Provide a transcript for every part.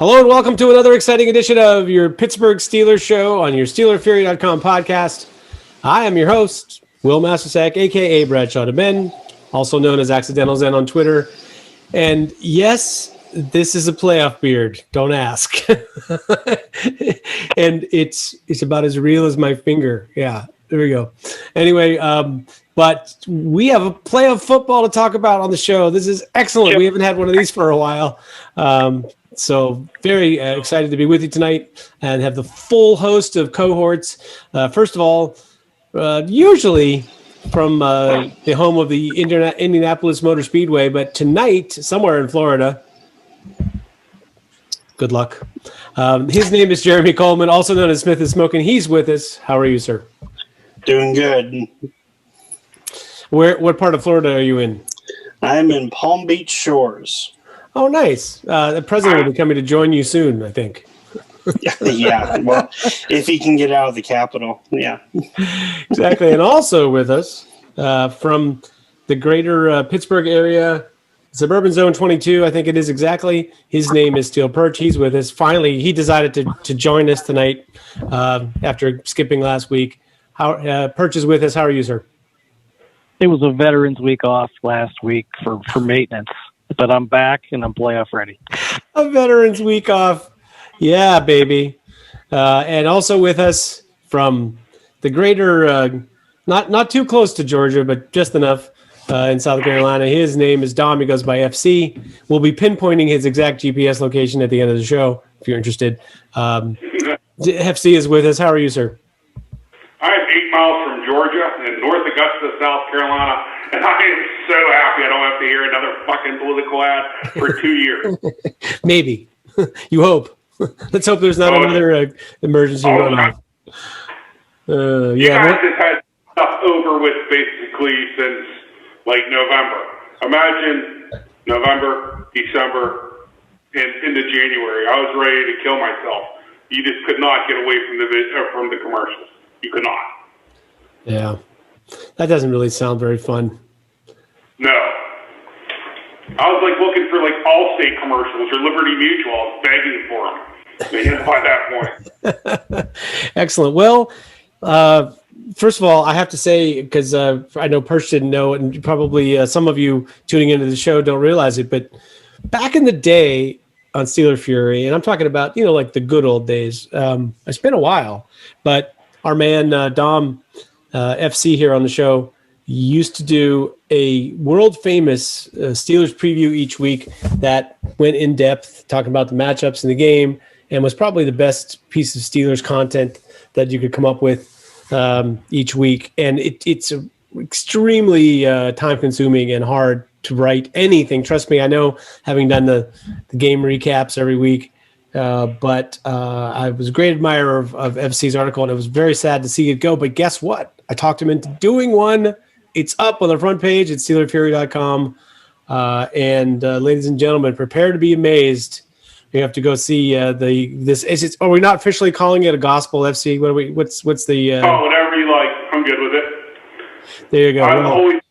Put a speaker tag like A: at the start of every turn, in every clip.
A: Hello and welcome to another exciting edition of your Pittsburgh Steelers show on your SteelerFury.com podcast. I am your host, Will Mastersack, a.k.a. Bradshaw to Ben, also known as Accidental Zen on Twitter. And yes, this is a playoff beard. Don't ask. And it's about as real as my finger. Yeah, there we go. Anyway, but we have a playoff football to talk about on the show. This is excellent. We haven't had one of these for a while. So very excited to be with you tonight and have the full host of cohorts. First of all, usually from the home of the Indianapolis Motor Speedway, but tonight, somewhere in Florida, good luck. His name is Jeremy Coleman, also known as Smith is Smoking. He's with us. How are you, sir?
B: Doing good.
A: What part of Florida are you in?
B: I'm in Palm Beach Shores.
A: Oh, nice. The president will be coming to join you soon, I think.
B: Yeah, well, if he can get out of the Capitol, yeah.
A: Exactly. And also with us from the greater Pittsburgh area, Suburban Zone 22, I think it is exactly. His name is Steel Perch. He's with us. Finally, he decided to join us tonight after skipping last week. Perch is with us. How are you, sir?
C: It was a Veterans Week off last week for maintenance. But I'm back and I'm playoff ready.
A: A Veterans Week off. Yeah, baby. And also with us from the greater, not too close to Georgia, but just enough in South Carolina. His name is Dom. He goes by FC. We'll be pinpointing his exact GPS location at the end of the show if you're interested. FC is with us. How are you, sir?
D: I'm 8 miles from Georgia in North Augusta, South Carolina, and I am so happy I don't have to hear another fucking political ad for 2 years.
A: Maybe. You hope. Let's hope there's not another emergency going on.
D: You guys have had stuff over with basically since like November. Imagine November, December, and into January. I was ready to kill myself. You just could not get away from the commercials. You could not.
A: Yeah. That doesn't really sound very fun.
D: No. I was like looking for like Allstate commercials or Liberty Mutual. I was begging for them. They didn't by that point.
A: Excellent. Well, first of all, I have to say, because I know Perch didn't know it, and probably some of you tuning into the show don't realize it, but back in the day on Steeler Fury, and I'm talking about, like the good old days. It's been a while, but our man Dom FC here on the show used to do a world-famous Steelers preview each week that went in depth, talking about the matchups in the game, and was probably the best piece of Steelers content that you could come up with each week. And it's extremely time-consuming and hard to write anything. Trust me, I know, having done the game recaps every week. But I was a great admirer of FC's article, and it was very sad to see it go. But guess what? I talked him into doing one. It's up on the front page at SteelerFury.com. And ladies and gentlemen, prepare to be amazed. You have to go see this. Are we not officially calling it a gospel, FC? What's the?
D: Whatever you like. I'm good with it.
A: There you go.
D: I'm always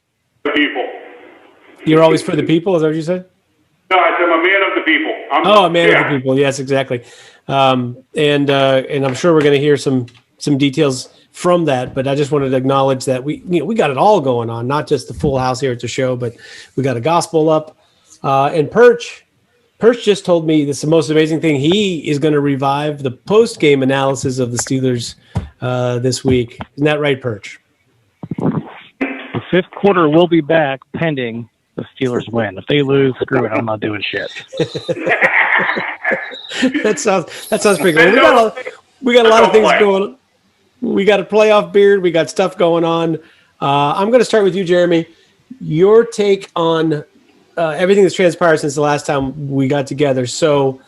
D: for the people.
A: You're always for the people. Is that what you said?
D: No, I said I'm a man of the people.
A: A man of the people. Yes, exactly. And I'm sure we're going to hear some details from that. But I just wanted to acknowledge that we got it all going on, not just the full house here at the show, but we got a gospel up. And Perch just told me this is the most amazing thing. He is going to revive the post-game analysis of the Steelers this week. Isn't that right, Perch?
C: The fifth quarter will be back pending the Steelers win. If they lose, screw it. I'm not doing shit.
A: That sounds pretty good. We got a lot of things going on. We got a playoff beard. We got stuff going on. I'm going to start with you, Jeremy. Your take on everything that's transpired since the last time we got together. So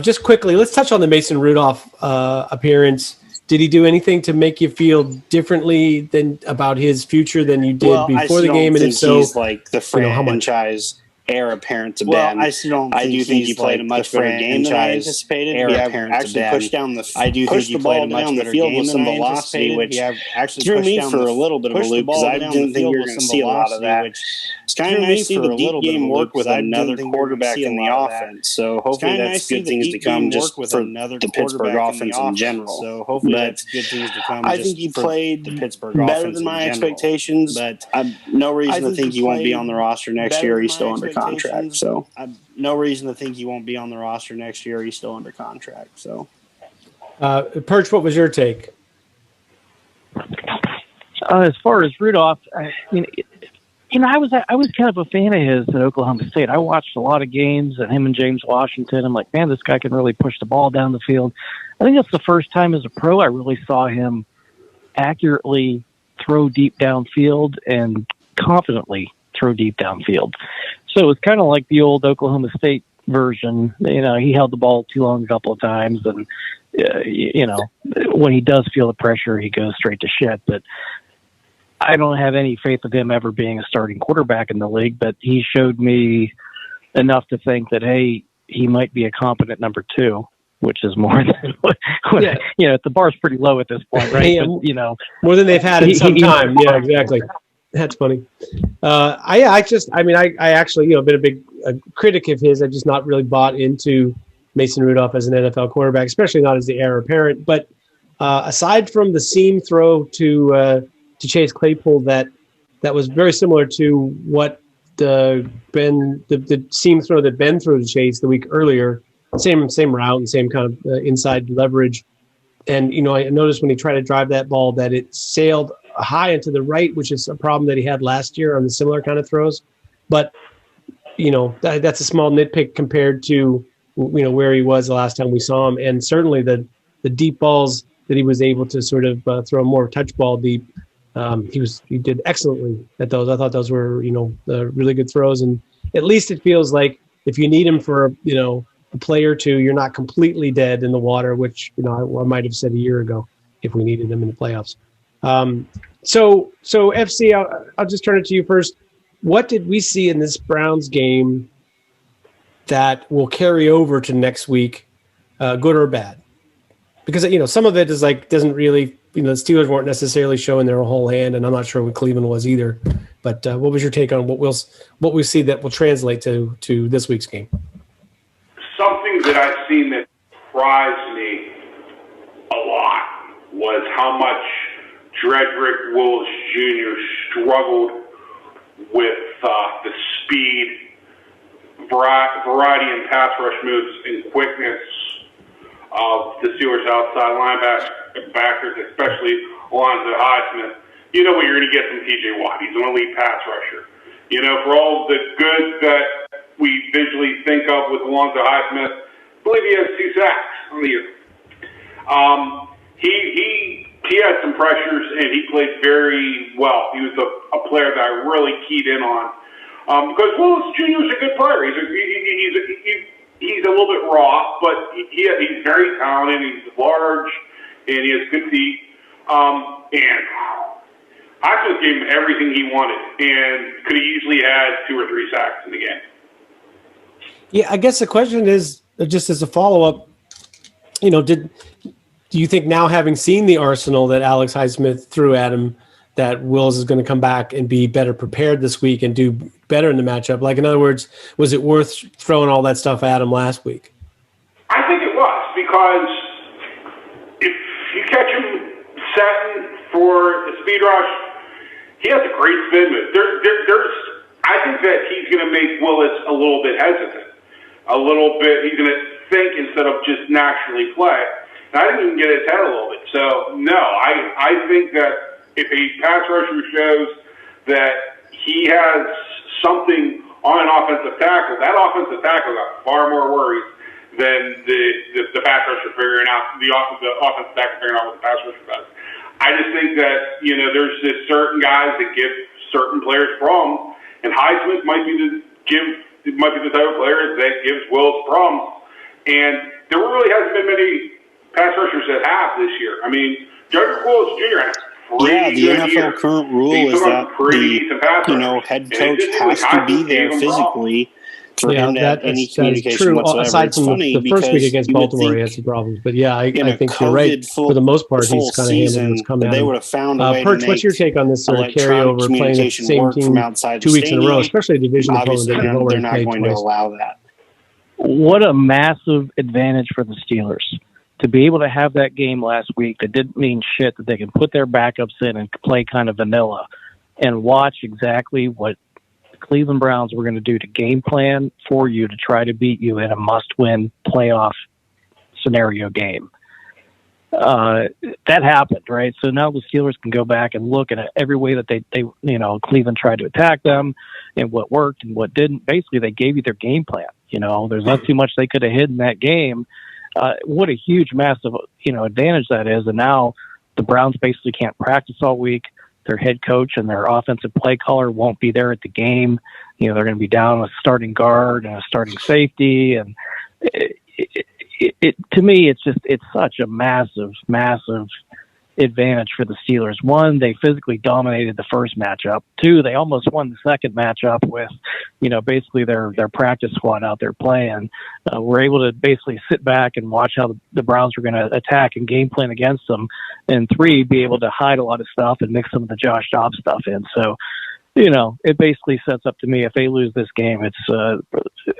A: just quickly, let's touch on the Mason Rudolph appearance. Did he do anything to make you feel differently about his future than you did before the game?
B: And if so, he's like the franchise heir apparent to Ben. I do think he played a much better game than I anticipated. We have actually pushed down the ball down the field with some velocity, which threw me for a little bit of a loop because I didn't think we were going to see a lot of that. kind of nice to see the deep game work with another quarterback in the offense. So hopefully that's good things to come just for the Pittsburgh offense in general. So hopefully that's good things to come. I think he played the Pittsburgh better than my expectations, but no reason to think he won't be on the roster next year. He's still under contract. So no reason to think he won't be on the roster next year. He's still under contract. So,
A: Perch, what was your take?
C: As far as Rudolph, I was kind of a fan of his at Oklahoma State. I watched a lot of games and him and James Washington. I'm like, man, this guy can really push the ball down the field. I think that's the first time as a pro I really saw him accurately throw deep downfield and confidently throw deep downfield. So it was kind of like the old Oklahoma State version. He held the ball too long a couple of times, and when he does feel the pressure, he goes straight to shit. But I don't have any faith of him ever being a starting quarterback in the league, but he showed me enough to think that, hey, he might be a competent number 2, which is more than the bar's pretty low at this point, right?
A: Yeah,
C: but,
A: more than they've had in some time. Yeah, exactly. That's funny. I actually, been a big critic of his. I just not really bought into Mason Rudolph as an NFL quarterback, especially not as the heir apparent. But aside from the seam throw to Chase Claypool, that was very similar to what the seam throw that Ben threw to Chase the week earlier. Same route and same kind of inside leverage. And I noticed when he tried to drive that ball that it sailed high and to the right, which is a problem that he had last year on the similar kind of throws. But that's a small nitpick compared to where he was the last time we saw him, and certainly the deep balls that he was able to sort of throw more touch ball deep. He did excellently at those. I thought those were really good throws, and at least it feels like if you need him for a play or two, you're not completely dead in the water, which I might have said a year ago if we needed him in the playoffs. So FC, I'll just turn it to you first. What did we see in this Browns game that will carry over to next week, good or bad? Because some of it is doesn't really. The Steelers weren't necessarily showing their whole hand, and I'm not sure what Cleveland was either. But what was your take on what we see that will translate to this week's game?
D: Something that I've seen that surprised me a lot was how much Jedrick Wills Jr. struggled with the speed, variety in pass rush moves, and quickness of the Steelers' outside linebackers, especially Alonzo Highsmith. You know what you're going to get from T.J. Watt. He's an elite pass rusher. For all the good that we visually think of with Alonzo Highsmith, I believe he has 2 sacks on the year. He had some pressures, and he played very well. He was a player that I really keyed in on. Because Willis Jr. is a good player. He's a little bit raw, but he's very talented. He's large, and he has good feet. And I just gave him everything he wanted, and could have easily had 2 or 3 sacks in the game.
A: Yeah, I guess the question is, just as a follow-up, do you think now, having seen the arsenal that Alex Highsmith threw at him, that Wills is going to come back and be better prepared this week and do better in the matchup? In other words, was it worth throwing all that stuff at him last week?
D: I think it was, because if you catch him setting for a speed rush, he has a great spin move. I think that he's going to make Willis a little bit hesitant. A little bit, he's going to think instead of just naturally play. And I didn't even get his head a little bit. So, no, I think that if a pass rusher shows that he has something on an offensive tackle, that offensive tackle got far more worries than the pass rusher figuring out, the offensive tackle figuring out what the pass rusher does. I just think that, there's just certain guys that give certain players problems, and Highsmith might be the type of player that gives Wills problems. And there really hasn't been many pass rushers that have this year. I mean, Jedrick Wills Jr. has
B: the NFL current rule is that the head coach has to be there physically for him to have any communication
A: true.
B: whatsoever.
A: Aside
B: it's
A: from
B: funny
A: the first week against Baltimore, he had some problems. But yeah, I think you're right. For the most part, he's kind of handled what's come out.
B: They would have found a way
A: Perch,
B: to make
A: what's your take on this sort of carryover playing the same team 2 weeks in a row, especially a division opponent that you've already played twice?
B: They're not going to allow that.
C: What a massive advantage for the Steelers to be able to have that game last week that didn't mean shit, that they can put their backups in and play kind of vanilla and watch exactly what the Cleveland Browns were going to do to game plan for you to try to beat you in a must-win playoff scenario game. That happened, right? So now the Steelers can go back and look at every way that they Cleveland tried to attack them and what worked and what didn't. Basically, they gave you their game plan. There's not too much they could have hid in that game. What a huge, massive, advantage that is. And now the Browns basically can't practice all week. Their head coach and their offensive play caller won't be there at the game. They're going to be down a starting guard and a starting safety. And to me, it's such a massive, massive advantage for the Steelers. One, they physically dominated the first matchup. Two, they almost won the second matchup with, basically their practice squad out there playing. We're able to basically sit back and watch how the Browns were going to attack and game plan against them. And three, be able to hide a lot of stuff and mix some of the Josh Dobbs stuff in. So, it basically sets up to me, if they lose this game, it's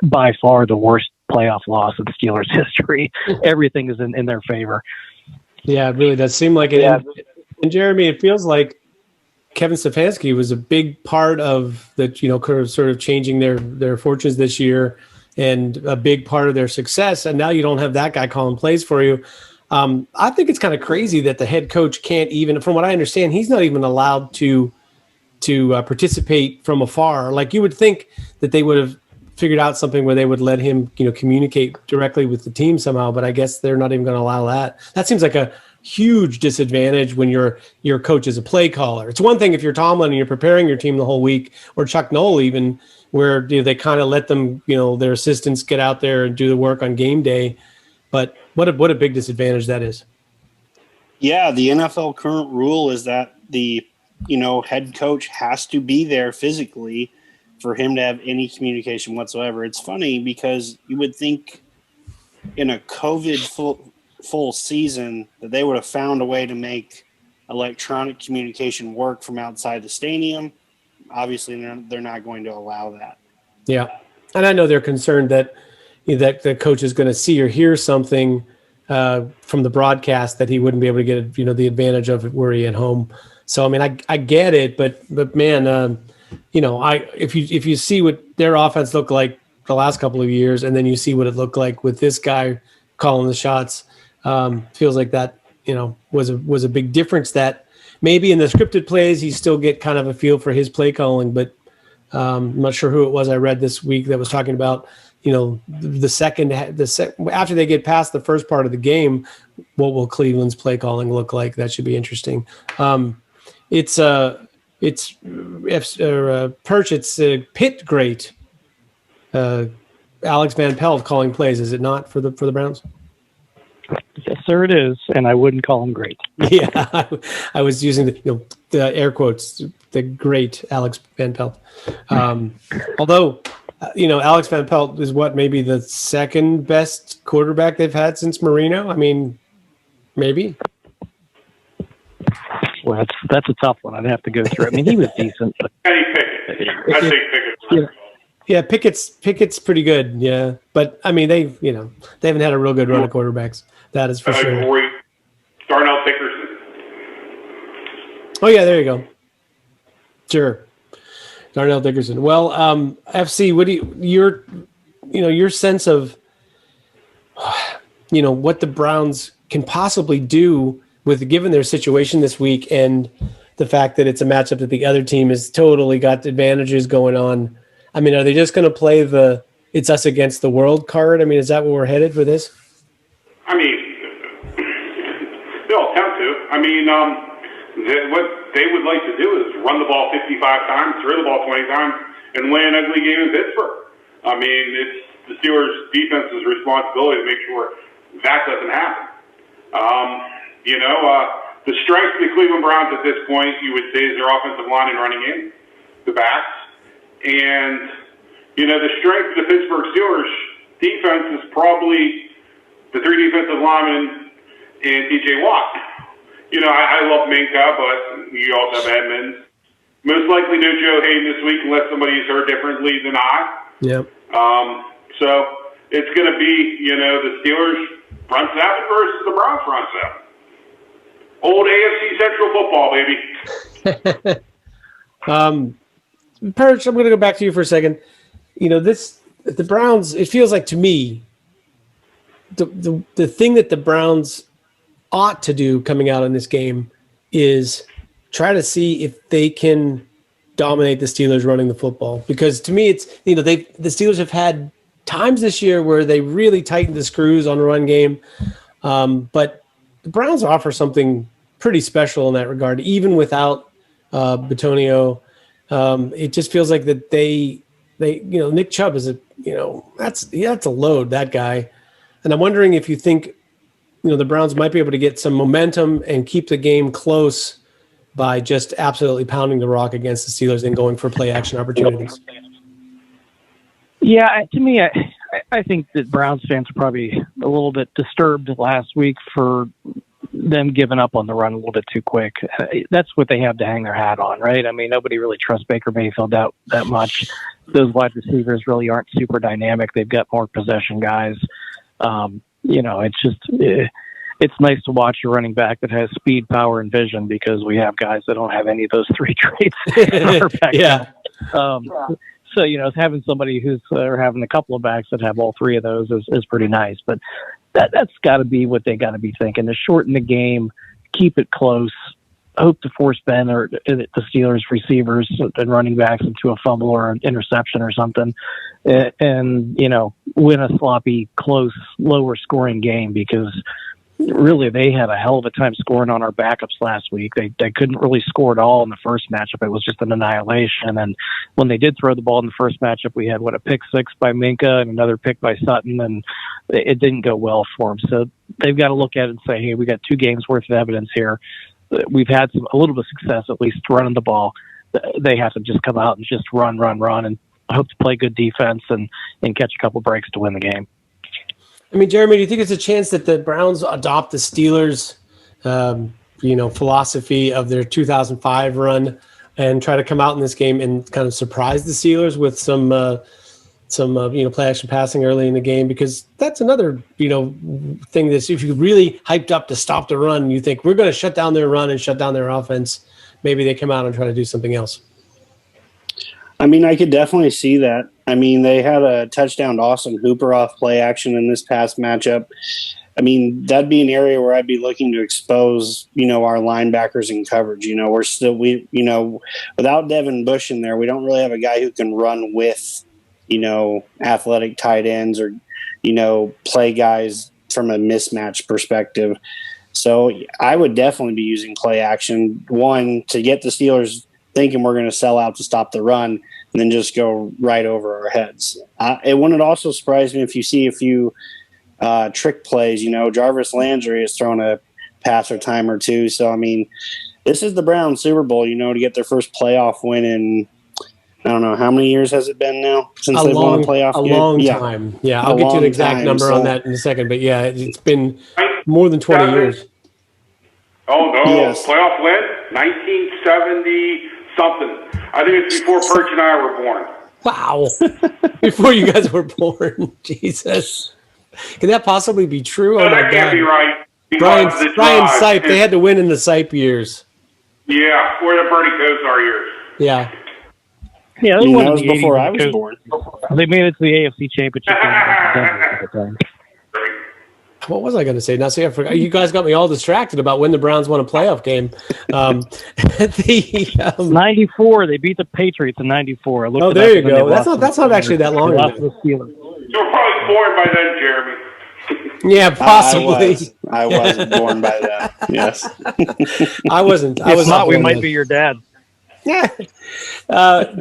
C: by far the worst playoff loss in Steelers history. Everything is in their favor.
A: Yeah, it really does seem like it. Yeah. And Jeremy, it feels like Kevin Stefanski was a big part of the, sort of changing their fortunes this year and a big part of their success. And now you don't have that guy calling plays for you. I think it's kind of crazy that the head coach can't even, from what I understand, he's not even allowed to participate from afar. Like you would think that they would have figured out something where they would let him, communicate directly with the team somehow, but I guess they're not even going to allow that. That seems like a huge disadvantage when your coach is a play caller. It's one thing if you're Tomlin and you're preparing your team the whole week, or Chuck Noll even, where they kind of let them, their assistants get out there and do the work on game day. But what a big disadvantage that is.
B: Yeah, the NFL current rule is that the head coach has to be there physically for him to have any communication whatsoever. It's funny because you would think in a COVID full season that they would have found a way to make electronic communication work from outside the stadium. Obviously, they're not going to allow that.
A: Yeah, and I know they're concerned that the coach is going to see or hear something from the broadcast that he wouldn't be able to get the advantage of it were he at home. So I mean, I get it, but man. If you see what their offense looked like the last couple of years, and then you see what it looked like with this guy calling the shots, feels like that was a big difference. That maybe in the scripted plays you still get kind of a feel for his play calling, but I'm not sure who it was I read this week that was talking about after they get past the first part of the game, what will Cleveland's play calling look like? That should be interesting. It's Perch. It's Pitt great. Alex Van Pelt calling plays, is it not for the Browns?
C: Yes, sir, it is, and I wouldn't call him great.
A: Yeah, I was using the air quotes. The great Alex Van Pelt. Although, Alex Van Pelt is maybe the second best quarterback they've had since Marino. I mean, maybe.
C: Well, that's a tough one. I'd have to go through. I mean, he was decent. But
D: Kenny Pickett. I think Pickett.
A: Yeah, Pickett's pretty good. Yeah, but I mean, they haven't had a real good run of quarterbacks. That is for sure.
D: Great. Darnell Dickerson.
A: Oh yeah, there you go. Sure, Darnell Dickerson. Well, FC, what do your sense of what the Browns can possibly do given their situation this week and the fact that it's a matchup that the other team has totally got advantages going on. I mean, are they just going to play the "it's us against the world" card? I mean, is that where we're headed for this?
D: I mean, they'll attempt to. I mean, what they would like to do is run the ball 55 times, throw the ball 20 times, and win an ugly game in Pittsburgh. I mean, it's the Steelers' defense's responsibility to make sure that doesn't happen. The strength of the Cleveland Browns at this point, you would say, is their offensive line and running in, the backs. And, the strength of the Pittsburgh Steelers defense is probably the three defensive linemen and T.J. Watt. I love Minka, but you also have Edmonds. Most likely no Joe Hayden this week unless somebody's heard differently than I.
A: Yep.
D: So it's going to be, the Steelers front seven versus the Browns front seven. Old AFC Central football, baby.
A: Perch, I'm going to go back to you for a second. The Browns, it feels like to me, the thing that the Browns ought to do coming out in this game is try to see if they can dominate the Steelers running the football. Because to me, it's, the Steelers have had times this year where they really tightened the screws on the run game. But the Browns offer something pretty special in that regard, even without Bitonio. It just feels like that they Nick Chubb is that's a load, that guy. And I'm wondering if you think, the Browns might be able to get some momentum and keep the game close by just absolutely pounding the rock against the Steelers and going for play action opportunities.
C: Yeah, to me, I think that Browns fans are probably a little bit disturbed last week for them giving up on the run a little bit too quick. That's what they have to hang their hat on, right? I mean, nobody really trusts Baker Mayfield that much. Those wide receivers really aren't super dynamic. They've got more possession guys. It's just it's nice to watch a running back that has speed, power, and vision, because we have guys that don't have any of those three traits in our back.
A: Yeah.
C: So, having somebody who's having a couple of backs that have all three of those is pretty nice. But that's got to be what they got to be thinking, to shorten the game, keep it close, hope to force Ben or the Steelers receivers and running backs into a fumble or an interception or something, and win a sloppy, close, lower scoring game, because really they had a hell of a time scoring on our backups last week. They couldn't really score at all in the first matchup. It was just an annihilation. And when they did throw the ball in the first matchup, we had a pick six by Minka and another pick by Sutton, and it didn't go well for them. So they've got to look at it and say, hey, we got 2 games worth of evidence here. We've had a little bit of success, at least running the ball. They have to just come out and just run, and hope to play good defense and catch a couple breaks to win the game.
A: I mean, Jeremy, do you think it's a chance that the Browns adopt the Steelers, philosophy of their 2005 run and try to come out in this game and kind of surprise the Steelers with some play action passing early in the game? Because that's another, thing that if you really hyped up to stop the run, you think we're going to shut down their run and shut down their offense, maybe they come out and try to do something else.
B: I mean, I could definitely see that. I mean, they had a touchdown to Austin Hooper off play action in this past matchup. I mean, that'd be an area where I'd be looking to expose, our linebackers in coverage. We're still, without Devin Bush in there, we don't really have a guy who can run with, athletic tight ends or, play guys from a mismatch perspective. So I would definitely be using play action, one, to get the Steelers thinking we're going to sell out to stop the run, and then just go right over our heads. It wouldn't also surprise me if you see a few trick plays. Jarvis Landry has thrown a pass or time or two. So, I mean, this is the Browns Super Bowl, to get their first playoff win in, I don't know, how many years has it been now since they've won a playoff game?
A: A long time. Yeah, I'll get you an exact number on that in a second. But, yeah, it's been more than 20 years.
D: Oh, no. Yes. Playoff win? 1970 something. I think it's before Perch and I were born.
A: Wow. Before you guys were born. Jesus. Could that possibly be true?
D: No, that can't be right.
A: Brian Sipe, they had to win in the Sipe years.
D: Yeah, or the Bernie Kosar years.
A: Yeah.
C: Yeah,
B: that was before I was born.
C: They made it to the AFC Championship at the time.
A: What was I going to say? Now, see, I forgot. You guys got me all distracted about when the Browns won a playoff game.
C: 94. They beat the Patriots in 94.
A: Oh, there you go. That's not actually that long ago.
D: You were probably born by then, Jeremy.
A: Yeah, possibly.
B: I wasn't born by then. Yes.
A: I wasn't.
C: If not, we might be your dad.
A: Yeah. I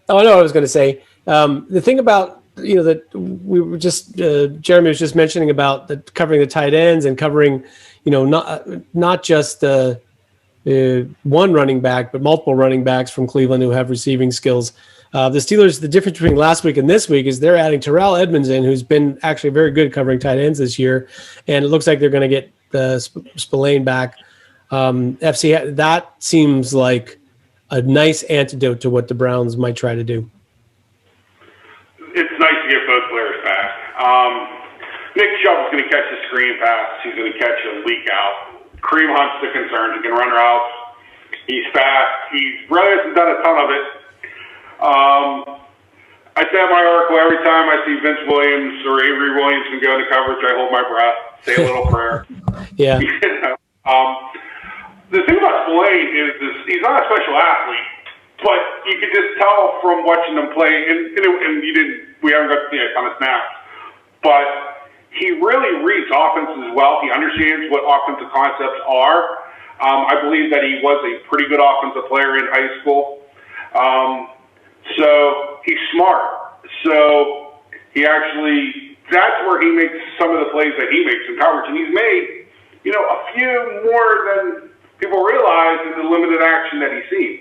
A: was going to say the thing about that we were just Jeremy was just mentioning about covering the tight ends and covering not just the one running back, but multiple running backs from Cleveland who have receiving skills. The Steelers, the difference between last week and this week is they're adding Terrell Edmonds in, who's been actually very good covering tight ends this year, and it looks like they're going to get Spillane back. FC, that seems like a nice antidote to what the Browns might try to do.
D: It's nice to get both players back. Nick Chubb's going to catch the screen pass. He's going to catch a leak out. Kareem Hunt's the concern. He can run routes. He's fast. He really hasn't done a ton of it. I say in my article, every time I see Vince Williams or Avery Williamson go into coverage, I hold my breath, say a little prayer.
A: Yeah.
D: The thing about Spillane is he's not a special athlete, but you could just tell from watching him play, and we haven't got to see a ton of snaps, but he really reads offenses well. He understands what offensive concepts are. I believe that he was a pretty good offensive player in high school. So he's smart. So that's where he makes some of the plays that he makes in coverage. And he's made, a few more than people realize in the limited action that he's seen.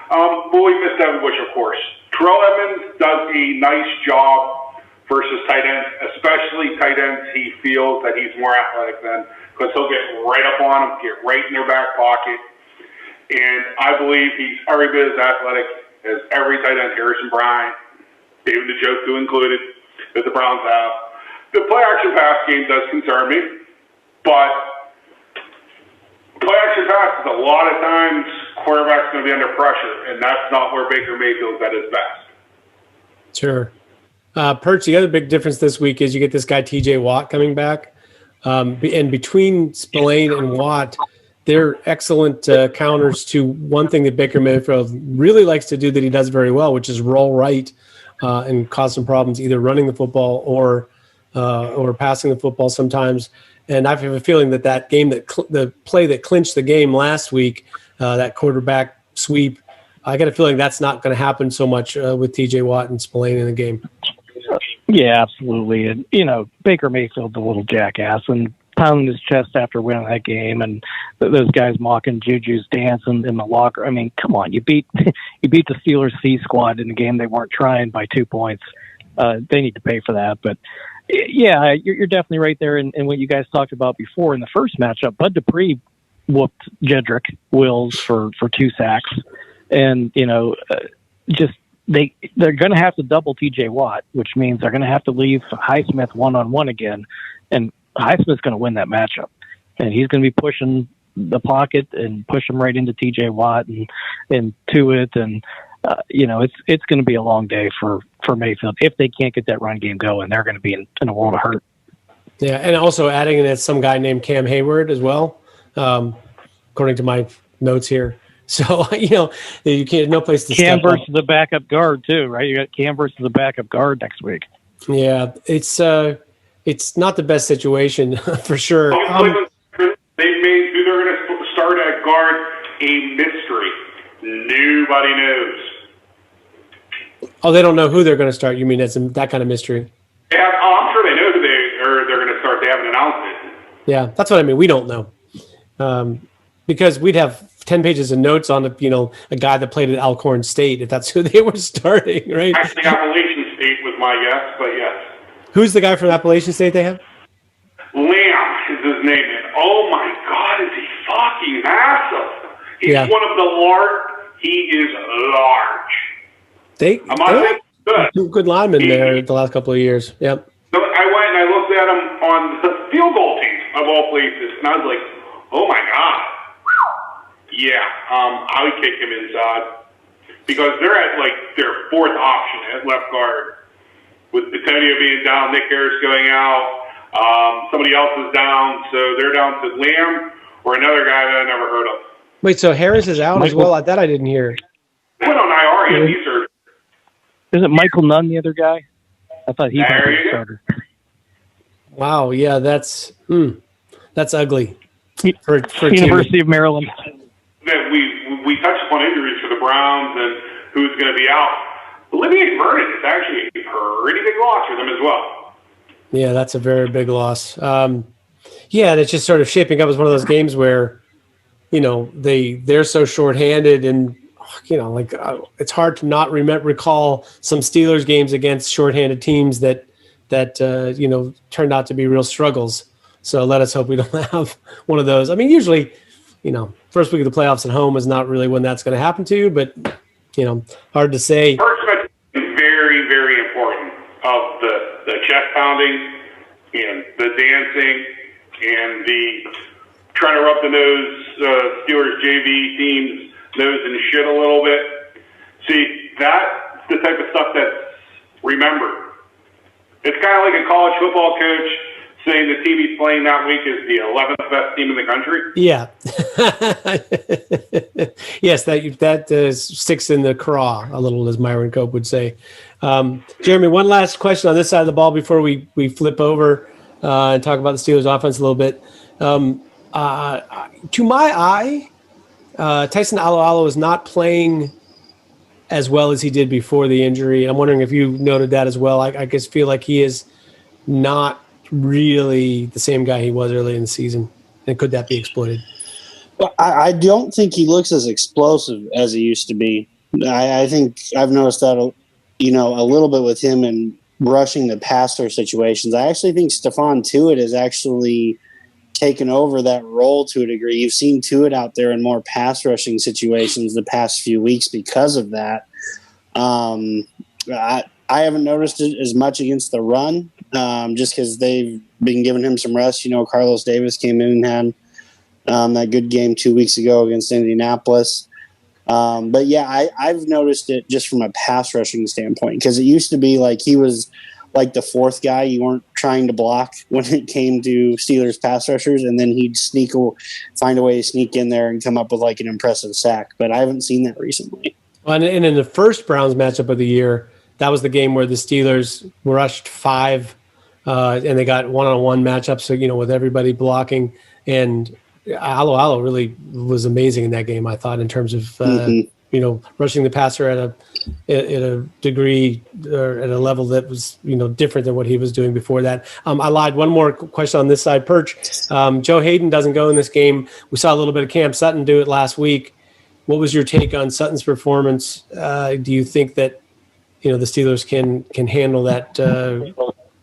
D: But we missed Devin Bush, of course. Terrell Edmonds does a nice job versus tight ends, especially tight ends he feels that he's more athletic than, because he'll get right up on them, get right in their back pocket. And I believe he's every bit as athletic as every tight end, Harrison Bryant, David Njoku included, that the Browns have. The play-action pass game does concern me, but play-action pass is a lot of times quarterback's going to be under pressure, and that's not where Baker Mayfield's at his best.
A: Sure. Perch, the other big difference this week is you get this guy TJ Watt coming back. And between Spillane and Watt, they're excellent counters to one thing that Baker Mayfield really likes to do that he does very well, which is roll right and cause some problems, either running the football or passing the football sometimes. And I have a feeling that game, the play that clinched the game last week, that quarterback sweep, I got a feeling that's not going to happen so much with TJ Watt and Spillane in the game.
C: Yeah, absolutely. And, Baker Mayfield's a little jackass and pounding his chest after winning that game, and those guys mocking Juju's dance in the locker. I mean, come on, you beat the Steelers C squad in a game they weren't trying by 2 points. They need to pay for that. But yeah, you're definitely right there. And what you guys talked about before in the first matchup, Bud Dupree whooped Jedrick Wills for 2 sacks, and they're going to have to double TJ Watt, which means they're going to have to leave Highsmith one-on-one again, and Highsmith's going to win that matchup, and he's going to be pushing the pocket and push him right into TJ Watt and to it, and it's going to be a long day for Mayfield. If they can't get that run game going, they're going to be in a world of hurt.
A: Yeah, and also adding in some guy named Cam Hayward as well, according to my notes here. So, you can't, no place to
C: Cam
A: step
C: versus
A: up.
C: the backup guard too, right? You got Cam versus the backup guard next week.
A: Yeah, it's not the best situation for sure.
D: They made who they're going to start at guard a mystery. Nobody knows.
A: Oh, they don't know who they're going to start. You mean that's that kind of mystery?
D: Yeah, I'm sure they know who they're going to start. They haven't announced it.
A: Yeah, that's what I mean. We don't know. Because we'd have 10 pages of notes on a guy that played at Alcorn State if that's who they were starting, right?
D: Actually, Appalachian State was my guess, but yes.
A: Who's the guy from Appalachian State they have?
D: Lamb is his name. And oh my God, is he fucking massive? He's one of the large. He is large. I'm not saying
A: good linemen there the last couple of years. Yep.
D: So I went and I looked at him on the field goal team of all places, and I was like, oh my God. Yeah, I would kick him inside because they're at their 4th option at left guard with Antonio being down, Nick Harris going out, somebody else is down, so they're down to Lamb or another guy that I never heard of.
A: Wait, so Harris is out as well? That I didn't hear.
D: They went on IR. He's hurt.
C: Isn't Michael Nunn the other guy? I thought he was the starter.
A: Wow, yeah, that's ugly for
C: University of Maryland.
D: That we touched upon injuries for the Browns and who's going to be out. Olivier Vernon is actually a pretty big loss for them as well.
A: Yeah, that's a very big loss. Yeah, and it's just sort of shaping up as one of those games where they're so shorthanded, and it's hard to not recall some Steelers games against shorthanded teams that turned out to be real struggles. So let us hope we don't have one of those. I mean, usually, first week of the playoffs at home is not really when that's going to happen to you, but hard to say.
D: First is very, very important of the chest pounding and the dancing and the trying to rub the nose, Steelers JV team's nose and shit a little bit. See, that's the type of stuff that's remembered. It's kind of like a college football coach saying the team he's playing that week is the 11th best team in the country.
A: Yeah. Yes, that sticks in the craw a little, as Myron Cope would say. Jeremy, one last question on this side of the ball before we flip over and talk about the Steelers offense a little bit. To my eye, Tyson Alualu is not playing as well as he did before the injury. I'm wondering if you noted that as well. I just feel like he is not really the same guy he was early in the season. And could that be exploited?
B: Well, I don't think he looks as explosive as he used to be. I think I've noticed that, a little bit with him and rushing the passer situations. I actually think Stephon Tuitt has actually taken over that role to a degree. You've seen Tuitt out there in more pass rushing situations the past few weeks because of that. I haven't noticed it as much against the run, just because they've been giving him some rest. Carlos Davis came in and had that good game 2 weeks ago against Indianapolis. But yeah, I've noticed it just from a pass rushing standpoint, because it used to be like he was like the fourth guy you weren't trying to block when it came to Steelers pass rushers, and then he'd find a way to sneak in there and come up with like an impressive sack. But I haven't seen that recently.
A: Well, and in the first Browns matchup of the year, that was the game where the Steelers rushed 5, and they got one-on-one matchups, so, with everybody blocking. And Alualu really was amazing in that game, I thought, in terms of, rushing the passer at a degree or at a level that was, different than what he was doing before that. I lied. One more question on this side, Perch. Joe Hayden doesn't go in this game. We saw a little bit of Cam Sutton do it last week. What was your take on Sutton's performance? Do you think that, the Steelers can handle that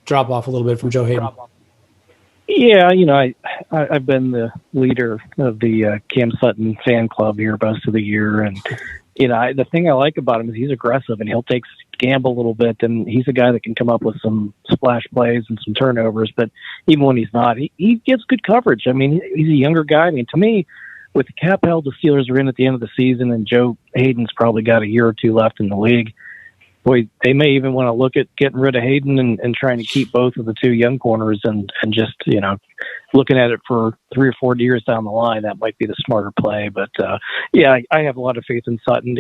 A: drop off a little bit from Joe Hayden?
C: Yeah, I've been the leader of the Cam Sutton fan club here most of the year, and the thing I like about him is he's aggressive and he'll gamble a little bit, and he's a guy that can come up with some splash plays and some turnovers. But even when he's not, he gives good coverage. I mean, he's a younger guy. I mean, to me, with the cap held the Steelers are in at the end of the season, and Joe Hayden's probably got a year or two left in the league. Boy, they may even want to look at getting rid of Hayden and trying to keep both of the two young corners and just, looking at it for 3 or 4 years down the line. That might be the smarter play. But, I have a lot of faith in Sutton.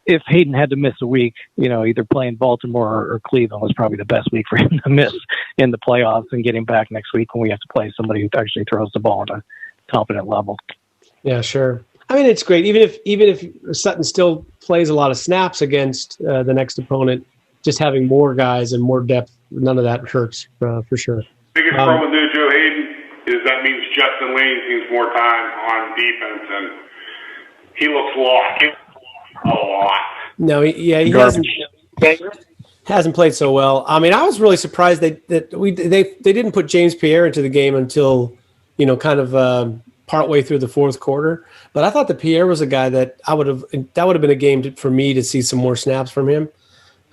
C: If Hayden had to miss a week, either playing Baltimore or Cleveland was probably the best week for him to miss in the playoffs, and getting back next week when we have to play somebody who actually throws the ball at a competent level.
A: Yeah, sure. I mean, it's great. Even if Sutton still plays a lot of snaps against the next opponent, just having more guys and more depth, none of that hurts for sure.
D: Biggest problem with Joe Hayden is that means Justin Lane sees more time on defense, and he looks lost a lot.
A: No, he hasn't played so well. I mean, I was really surprised they didn't put James Pierre into the game until kind of partway through the fourth quarter. But I thought that Pierre was a guy that would have been a game for me to see some more snaps from him.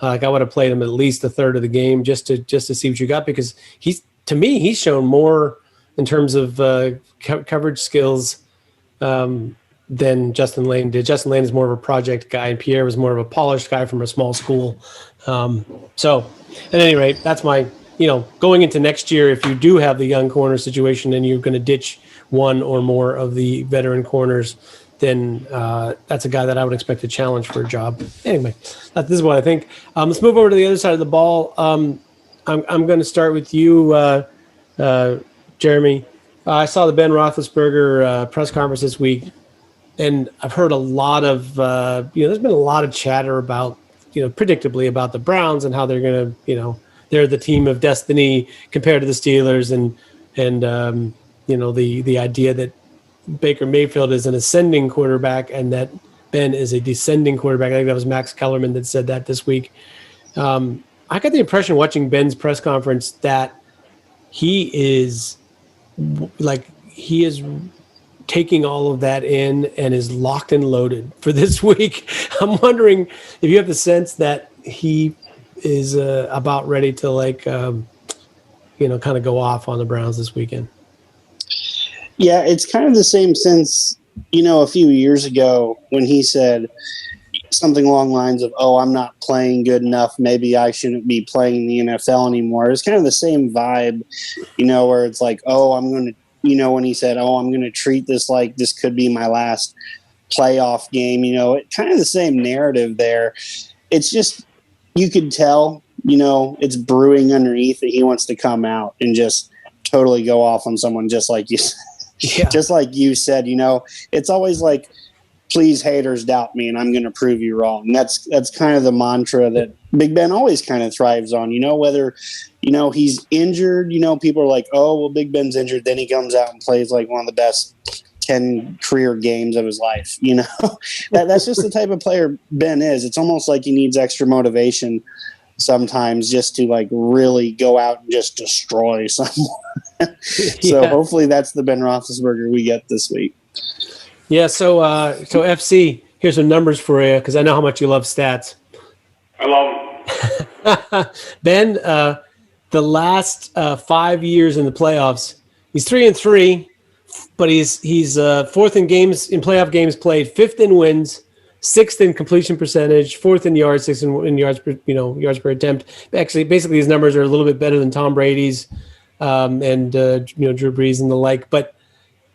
A: I would have played him at least a third of the game just to see what you got, because he's shown more in terms of coverage skills than Justin Lane did. Justin Lane is more of a project guy, and Pierre was more of a polished guy from a small school. So at any rate, that's my going into next year, if you do have the young corner situation and you're going to ditch one or more of the veteran corners, then that's a guy that I would expect to challenge for a job. Anyway, this is what I think. Let's move over to the other side of the ball. I'm going to start with you, Jeremy. I saw the Ben Roethlisberger press conference this week, and I've heard a lot of there's been a lot of chatter about predictably about the Browns and how they're going to they're the team of destiny compared to the Steelers, and the idea that Baker Mayfield is an ascending quarterback and that Ben is a descending quarterback. I think that was Max Kellerman that said that this week. I got the impression watching Ben's press conference that he is taking all of that in and is locked and loaded for this week. I'm wondering if you have the sense that he is about ready to kind of go off on the Browns this weekend.
B: Yeah, it's kind of the same sense, a few years ago when he said something along the lines of, "Oh, I'm not playing good enough. Maybe I shouldn't be playing in the NFL anymore." It's kind of the same vibe, where it's like, "Oh, I'm going to," when he said, "Oh, I'm going to treat this like this could be my last playoff game." It kind of the same narrative there. It's just, you could tell, it's brewing underneath that he wants to come out and just totally go off on someone, just like you said. Yeah. Just like you said, it's always like, please haters doubt me and I'm going to prove you wrong. And that's kind of the mantra that Big Ben always kind of thrives on, whether, he's injured, people are like, "Oh, well, Big Ben's injured." Then he comes out and plays like one of the best 10 career games of his life. That's just the type of player Ben is. It's almost like he needs extra motivation sometimes just to like really go out and just destroy someone. So hopefully that's the Ben Roethlisberger we get this week.
A: Yeah. So FC, here's some numbers for you, because I know how much you love stats.
D: I love them.
A: Ben, the last 5 years in the playoffs, he's 3-3, but he's fourth in playoff games played, fifth in wins, sixth in completion percentage, fourth in yards, sixth in yards per attempt. Actually, basically his numbers are a little bit better than Tom Brady's and Drew Brees and the like. But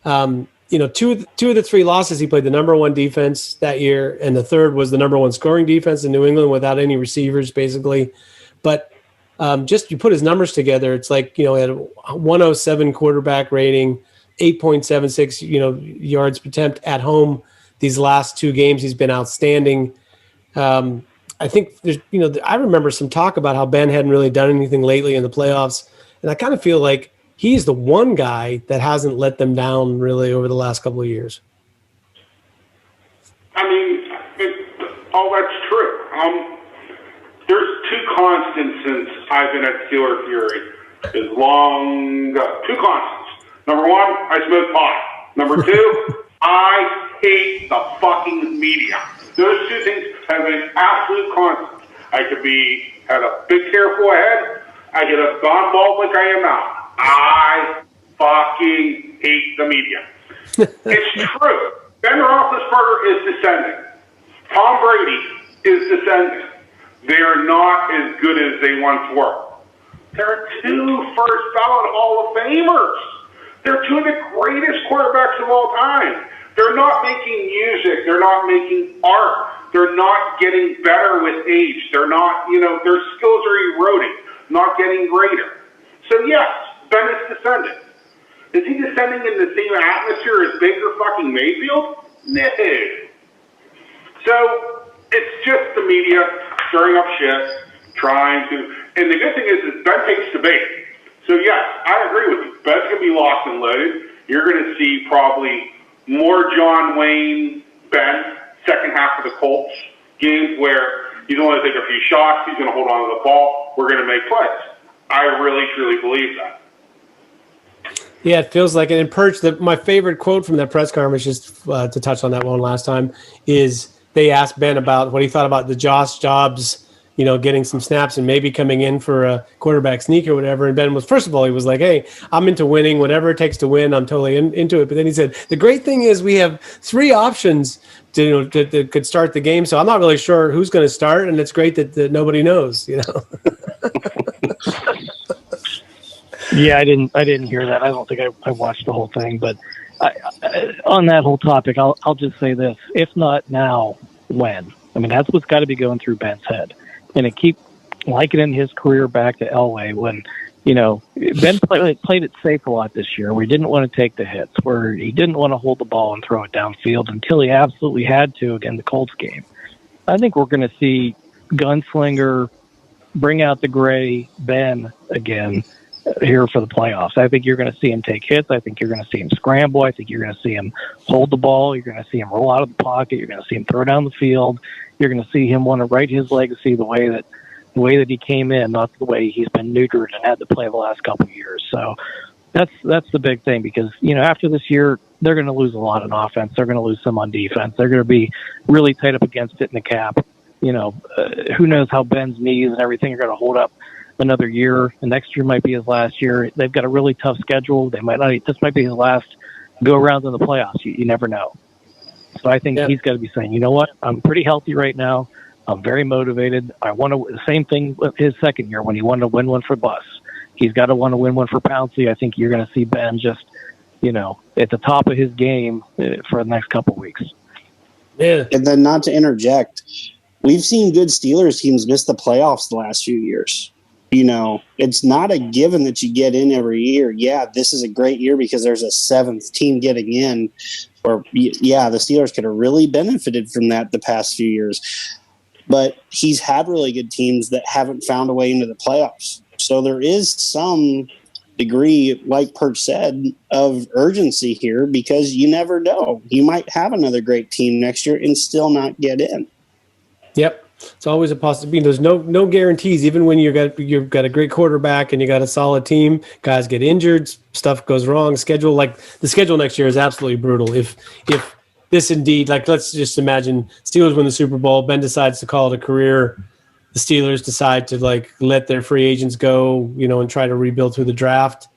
A: two of the three losses, he played the number one defense that year, and the third was the number one scoring defense in New England without any receivers, basically. But just you put his numbers together, it's like, he had a 107 quarterback rating, 8.76 yards per attempt at home. These last two games, he's been outstanding. I think there's, I remember some talk about how Ben hadn't really done anything lately in the playoffs, and I kind of feel like he's the one guy that hasn't let them down really over the last couple of years.
D: I mean, all that's true. There's two constants since I've been at Steeler Fury. Two constants. Number one, I smoke pot. Number two, I hate the fucking media. Those two things have been absolute constant. I could have a big careful head. I could have gone bald like I am now. I fucking hate the media. It's true. Ben Roethlisberger is descending. Tom Brady is descending. They are not as good as they once were. There are two first ballot Hall of Famers. They're two of the greatest quarterbacks of all time. They're not making music. They're not making art. They're not getting better with age. They're not, their skills are eroding, not getting greater. So yes, Ben is descending. Is he descending in the same atmosphere as Baker fucking Mayfield? No. So it's just the media stirring up shit, trying to. And the good thing is Ben takes the bait. So yes, I agree with you. Ben's going to be locked and loaded. You're going to see probably more John Wayne, Ben, second half of the Colts games where he's only going to take a few shots. He's going to hold on to the ball. We're going to make plays. I really, truly believe that.
A: Yeah, it feels like it. And Perch, my favorite quote from that press conference, just to touch on that one last time, is they asked Ben about what he thought about the Josh Jobs, getting some snaps and maybe coming in for a quarterback sneak or whatever. And Ben was, first of all, he was like, "Hey, I'm into winning. Whatever it takes to win, I'm totally into it." But then he said, "The great thing is we have three options to could start the game. So I'm not really sure who's going to start, and it's great that nobody knows."
C: Yeah, I didn't hear that. I don't think I watched the whole thing, but on that whole topic, I'll just say this: if not now, when? I mean, that's what's got to be going through Ben's head. And it keep likening his career back to Elway when, Ben played it safe a lot this year. We didn't want to take the hits, where he didn't want to hold the ball and throw it downfield until he absolutely had to again the Colts game. I think we're going to see gunslinger, bring out the gray Ben again here for the playoffs. I think you're going to see him take hits. I think you're going to see him scramble. I think you're going to see him hold the ball. You're going to see him roll out of the pocket. You're going to see him throw down the field. You're going to see him want to write his legacy the way that he came in, not the way he's been neutered and had to play the last couple of years. So that's the big thing, because, after this year, they're going to lose a lot on offense. They're going to lose some on defense. They're going to be really tight up against it in the cap. Who knows how Ben's knees and everything are going to hold up another year, and next year might be his last year. They've got a really tough schedule. This might be his last go around in the playoffs. You never know. So I think he's got to be saying, you know what, I'm pretty healthy right now. I'm very motivated. I want to, the same thing with his second year when he wanted to win one for Bus. He's got to want to win one for Pouncey. I think you're going to see Ben just, at the top of his game for the next couple of weeks.
B: Yeah. And then, not to interject, we've seen good Steelers teams miss the playoffs the last few years. It's not a given that you get in every year. Yeah, this is a great year because there's a seventh team getting in. Or, the Steelers could have really benefited from that the past few years. But he's had really good teams that haven't found a way into the playoffs. So there is some degree, like Perch said, of urgency here, because you never know. You might have another great team next year and still not get in.
A: Yep. It's always a possibility. There's no guarantees. Even when you've got a great quarterback and you got a solid team, guys get injured, stuff goes wrong. The schedule next year is absolutely brutal. If this indeed, let's just imagine Steelers win the Super Bowl, Ben decides to call it a career, the Steelers decide to let their free agents go, and try to rebuild through the draft.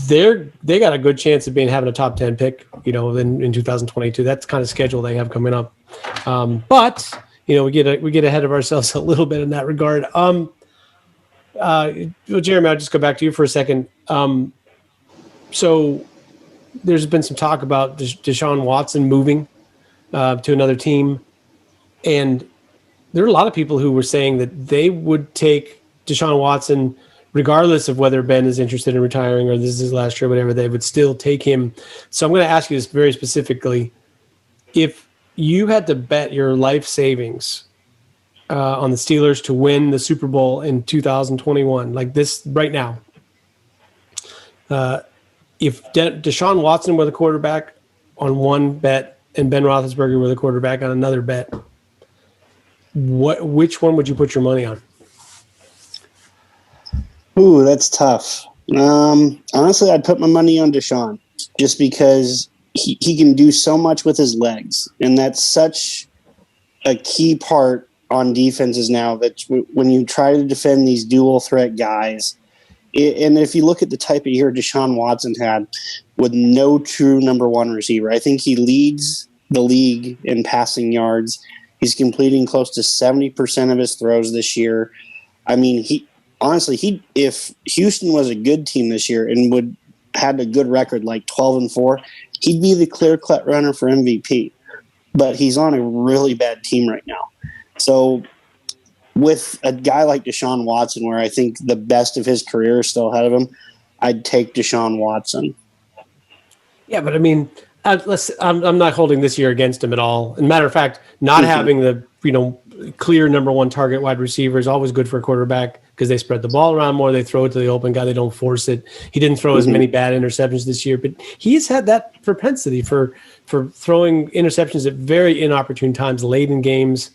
A: They got a good chance of having a top 10 pick, in 2022. That's the kind of schedule they have coming up. But we get ahead of ourselves a little bit in that regard. Jeremy, I'll just go back to you for a second. So there's been some talk about Deshaun Watson moving to another team, and there are a lot of people who were saying that they would take Deshaun Watson regardless of whether Ben is interested in retiring or this is his last year, whatever. They would still take him. So I'm going to ask you this very specifically. If you had to bet your life savings on the Steelers to win the Super Bowl in 2021, like this right now, if Deshaun Watson were the quarterback on one bet and Ben Roethlisberger were the quarterback on another bet, which one would you put your money on?
B: Ooh, that's tough. Honestly, I'd put my money on Deshaun just because he can do so much with his legs, and that's such a key part on defenses now that when you try to defend these dual threat guys, and if you look at the type of year Deshaun Watson had with no true number one receiver, I think he leads the league in passing yards. He's completing close to 70% of his throws this year. I mean, if Houston was a good team this year and had a good record like 12-4, he'd be the clear-cut runner for MVP. But he's on a really bad team right now. So with a guy like Deshaun Watson, where I think the best of his career is still ahead of him, I'd take Deshaun Watson.
A: Yeah, but I mean, I'm not holding this year against him at all. As a matter of fact, not having the clear number one target wide receiver is always good for a quarterback because they spread the ball around more. They throw it to the open guy. They don't force it. He didn't throw as many bad interceptions this year, but he's had that propensity for throwing interceptions at very inopportune times late in games.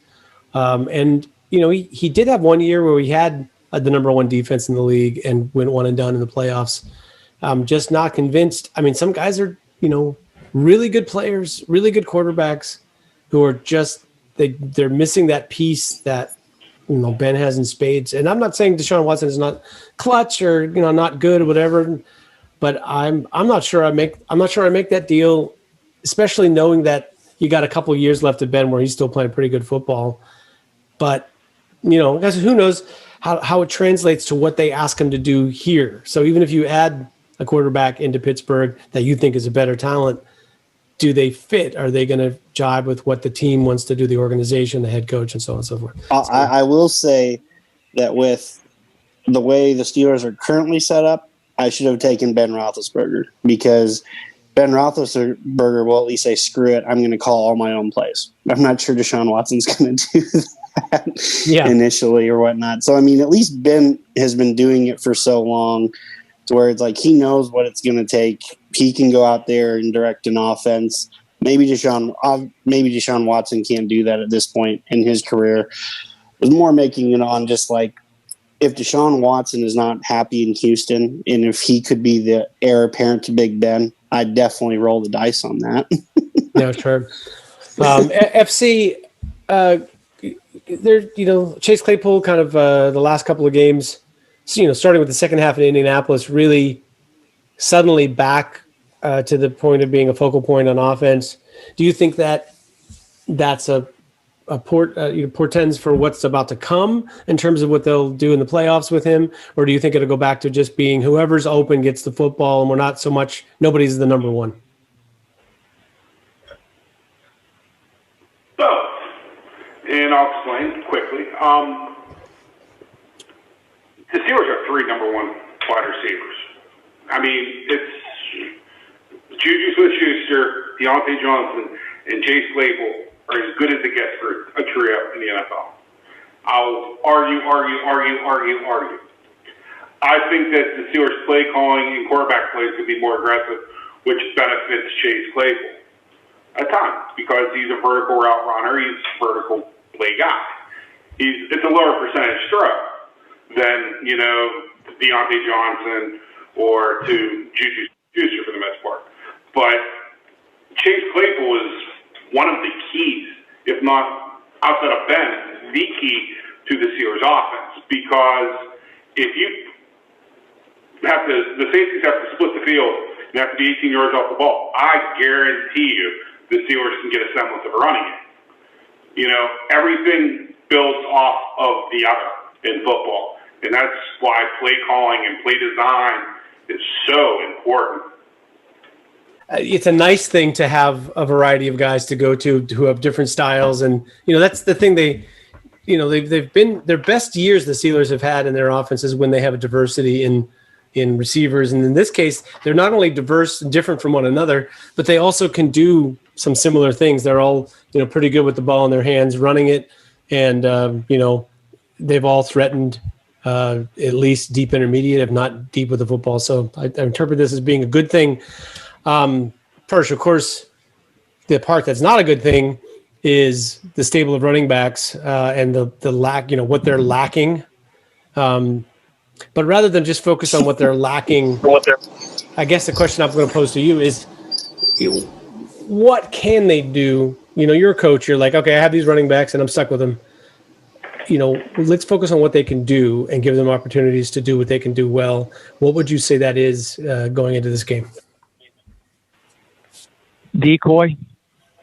A: And he did have one year where he had the number one defense in the league and went one and done in the playoffs. I'm just not convinced. I mean, some guys are, really good players, really good quarterbacks who are just, they're missing that piece that, Ben has in spades. And I'm not saying Deshaun Watson is not clutch or, not good or whatever, but I'm not sure I make that deal, especially knowing that you got a couple of years left of Ben where he's still playing pretty good football. But, guys, who knows how it translates to what they ask him to do here. So even if you add a quarterback into Pittsburgh that you think is a better talent, do they fit? Are they going to jibe with what the team wants to do, the organization, the head coach, and so on and so forth?
B: I will say that with the way the Steelers are currently set up, I should have taken Ben Roethlisberger because Ben Roethlisberger will at least say, screw it, I'm going to call all my own plays. I'm not sure Deshaun Watson's going to do that initially or whatnot. So, I mean, at least Ben has been doing it for so long to where it's like he knows what it's going to take. He can go out there and direct an offense. Maybe Deshaun Watson can't do that at this point in his career. It was more making it on just like, if Deshaun Watson is not happy in Houston and if he could be the heir apparent to Big Ben, I'd definitely roll the dice on that.
A: No, sure. FC, Chase Claypool kind of the last couple of games, starting with the second half in Indianapolis, really suddenly back to the point of being a focal point on offense. Do you think that's a portends for what's about to come in terms of what they'll do in the playoffs with him? Or do you think it'll go back to just being whoever's open gets the football and we're not so much, nobody's the number one?
D: Both. And I'll explain quickly. The Steelers have 3 number 1 wide receivers. I mean, it's Juju Smith-Schuster, Deontay Johnson, and Chase Claypool are as good as it gets for a trio in the NFL. I'll argue. I think that the Steelers' play calling and quarterback plays could be more aggressive, which benefits Chase Claypool at times because he's a vertical route runner. He's a vertical play guy. It's a lower percentage throw than Deontay Johnson or to Juju Schuster for the most part. But Chase Claypool is one of the keys, if not outside of Ben, the key to the Steelers offense. Because if you have the safeties have to split the field and have to be 18 yards off the ball, I guarantee you the Steelers can get a semblance of a running game. Everything builds off of the other in football. And that's why play calling and play design is so important.
A: It's a nice thing to have a variety of guys to go to who have different styles. And, that's the thing they've been their best years the Steelers have had in their offenses when they have a diversity in receivers. And in this case, they're not only diverse and different from one another, but they also can do some similar things. They're all, pretty good with the ball in their hands, running it. And, they've all threatened at least deep intermediate, if not deep with the football. So I interpret this as being a good thing. Persh, of course, the part that's not a good thing is the stable of running backs and the lack, what they're lacking. But rather than just focus on what they're lacking, I guess the question I'm going to pose to you is, what can they do? You're a coach. You're like, okay, I have these running backs and I'm stuck with them. Let's focus on what they can do and give them opportunities to do what they can do well. What would you say that is going into this game?
C: Decoy.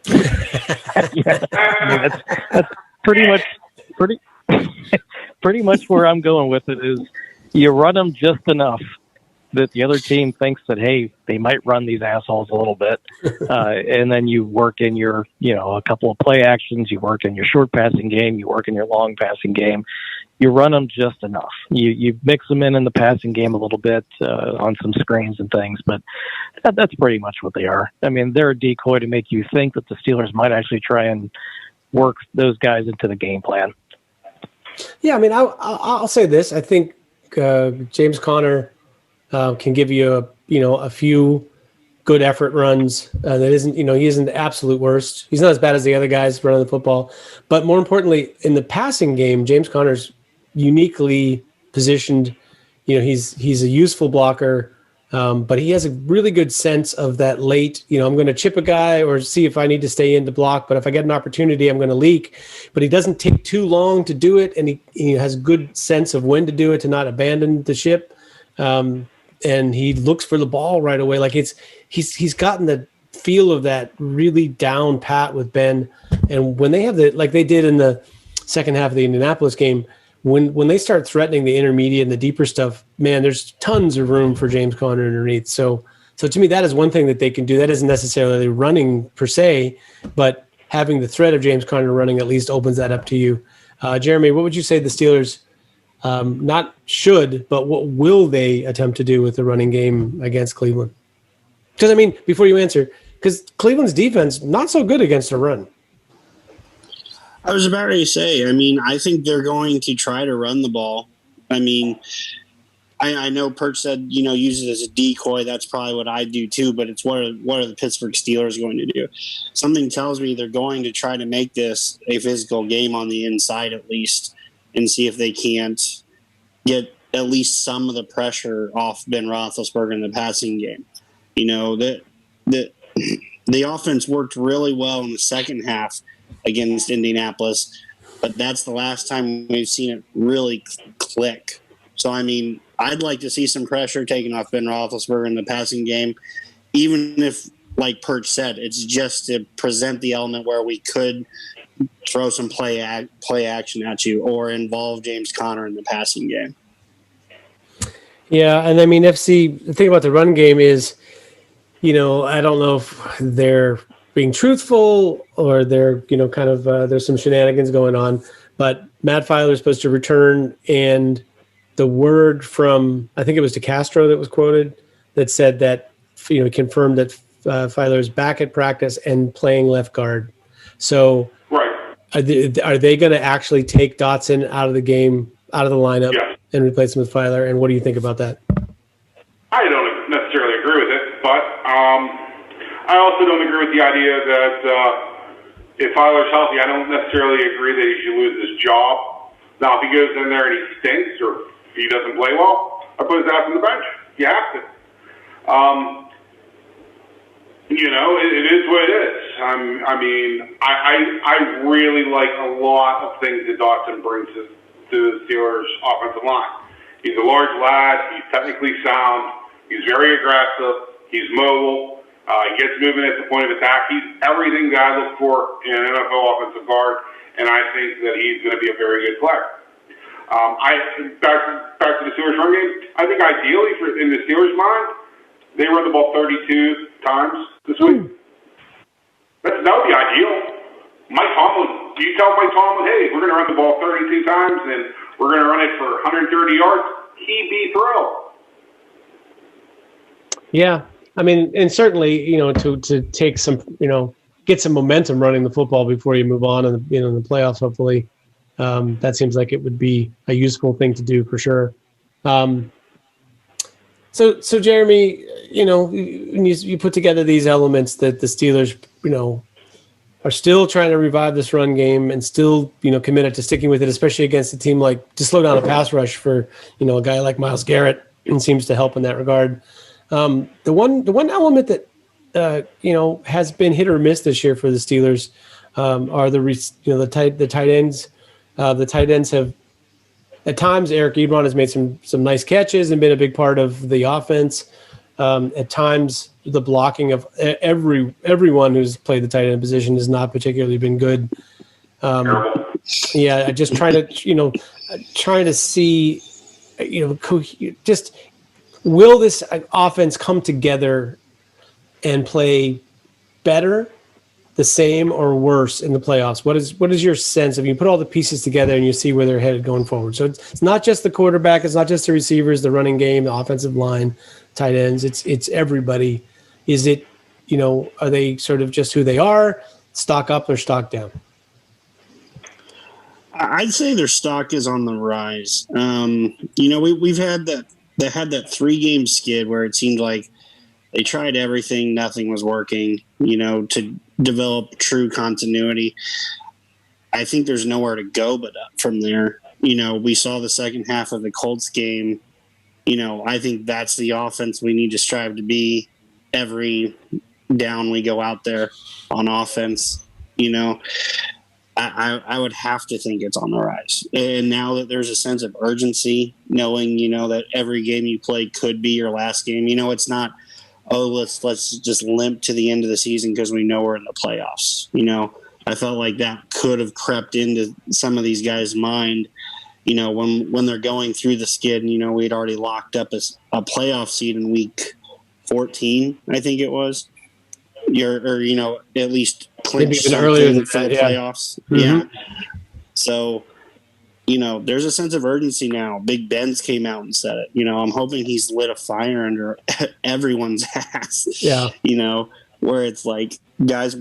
C: Yeah, I mean, that's pretty much where I'm going with it. Is you run them just enough that the other team thinks that, hey, they might run these assholes a little bit, and then you work in your a couple of play actions, you work in your short passing game, you work in your long passing game. You run them just enough. You mix them in the passing game a little bit on some screens and things, but that's pretty much what they are. I mean, they're a decoy to make you think that the Steelers might actually try and work those guys into the game plan.
A: Yeah, I mean, I'll say this. I think James Conner can give you a few good effort runs. That isn't, he isn't the absolute worst. He's not as bad as the other guys running the football. But more importantly, in the passing game, James Conner's uniquely positioned. He's a useful blocker, but he has a really good sense of that late, I'm going to chip a guy or see if I need to stay in to block, but if I get an opportunity, I'm going to leak. But he doesn't take too long to do it, and he has good sense of when to do it to not abandon the ship. And he looks for the ball right away. Like he's gotten the feel of that really down pat with Ben. And when they have like they did in the second half of the Indianapolis game, when they start threatening the intermediate and the deeper stuff, man, there's tons of room for James Conner underneath. So to me, that is one thing that they can do. That isn't necessarily running per se, but having the threat of James Conner running at least opens that up to you. Jeremy, what would you say the Steelers not should, but what will they attempt to do with the running game against Cleveland? Because, I mean, before you answer, because Cleveland's defense, not so good against a run.
B: I was about to say, I mean, I think they're going to try to run the ball. I mean, I know Perch said, use it as a decoy. That's probably what I do too, but it's what are the Pittsburgh Steelers going to do? Something tells me they're going to try to make this a physical game on the inside at least and see if they can't get at least some of the pressure off Ben Roethlisberger in the passing game. The offense worked really well in the second half against Indianapolis, but that's the last time we've seen it really click. So, I mean, I'd like to see some pressure taken off Ben Roethlisberger in the passing game, even if, like Perch said, it's just to present the element where we could throw some play action at you or involve James Conner in the passing game.
A: Yeah, and I mean, FC, the thing about the run game is, I don't know if they're being truthful or they're, kind of, there's some shenanigans going on, but Matt Filer is supposed to return, and the word from, I think it was DeCastro that was quoted, that said that, confirmed that Filer is back at practice and playing left guard. So
D: right.
A: Are they going to actually take Dotson out of the game, out of the lineup, and replace him with Filer? And what do you think about that?
D: I don't necessarily agree with it, but I also don't agree with the idea that if Filer's healthy, I don't necessarily agree that he should lose his job. Now, if he goes in there and he stinks or if he doesn't play well, I put his ass on the bench. You have to. It is what it is. I really like a lot of things that Dotson brings to the Steelers' offensive line. He's a large lad. He's technically sound. He's very aggressive. He's mobile. He gets moving at the point of attack. He's everything that I look for in an NFL offensive guard, and I think that he's going to be a very good player. Back to the Steelers' run game. I think ideally, in the Steelers' mind, they run the ball 32 times this week. That would be ideal. Mike Tomlin, you tell Mike Tomlin, hey, we're going to run the ball 32 times and we're going to run it for 130 yards, he'd be thrilled.
A: Yeah. I mean, and certainly, to take some, get some momentum running the football before you move on in the playoffs, hopefully. That seems like it would be a useful thing to do for sure. So Jeremy, you put together these elements that the Steelers, are still trying to revive this run game and still, committed to sticking with it, especially against a team like to slow down a pass rush for, a guy like Myles Garrett, and seems to help in that regard. The one element that, has been hit or miss this year for the Steelers are the tight ends. The tight ends have, at times, Eric Ebron has made some nice catches and been a big part of the offense. At times, the blocking of everyone who's played the tight end position has not particularly been good. Just trying to see, just will this offense come together and play better, the same, or worse in the playoffs? What is your sense of, you put all the pieces together and you see where they're headed going forward? So it's not just the quarterback, it's not just the receivers, the running game, the offensive line, tight ends, it's everybody. Is it, are they sort of just who they are, stock up or stock down?
B: I'd say their stock is on the rise. We've had that 3-game skid where it seemed like they tried everything, nothing was working, to develop true continuity. I think there's nowhere to go but up from there. We saw the second half of the Colts game. I think that's the offense we need to strive to be every down we go out there on offense. I would have to think it's on the rise. And now that there's a sense of urgency, knowing, that every game you play could be your last game, it's not, let's just limp to the end of the season because we know we're in the playoffs. I felt like that could have crept into some of these guys' mind, when they're going through the skid, we'd already locked up a playoff seed in week 14, I think it was. At least clinch
A: maybe even earlier than
B: for the
A: that,
B: playoffs.
A: Mm-hmm.
B: Yeah. So there's a sense of urgency now. Big Ben's came out and said it. I'm hoping he's lit a fire under everyone's ass.
A: Yeah.
B: Where it's like, guys,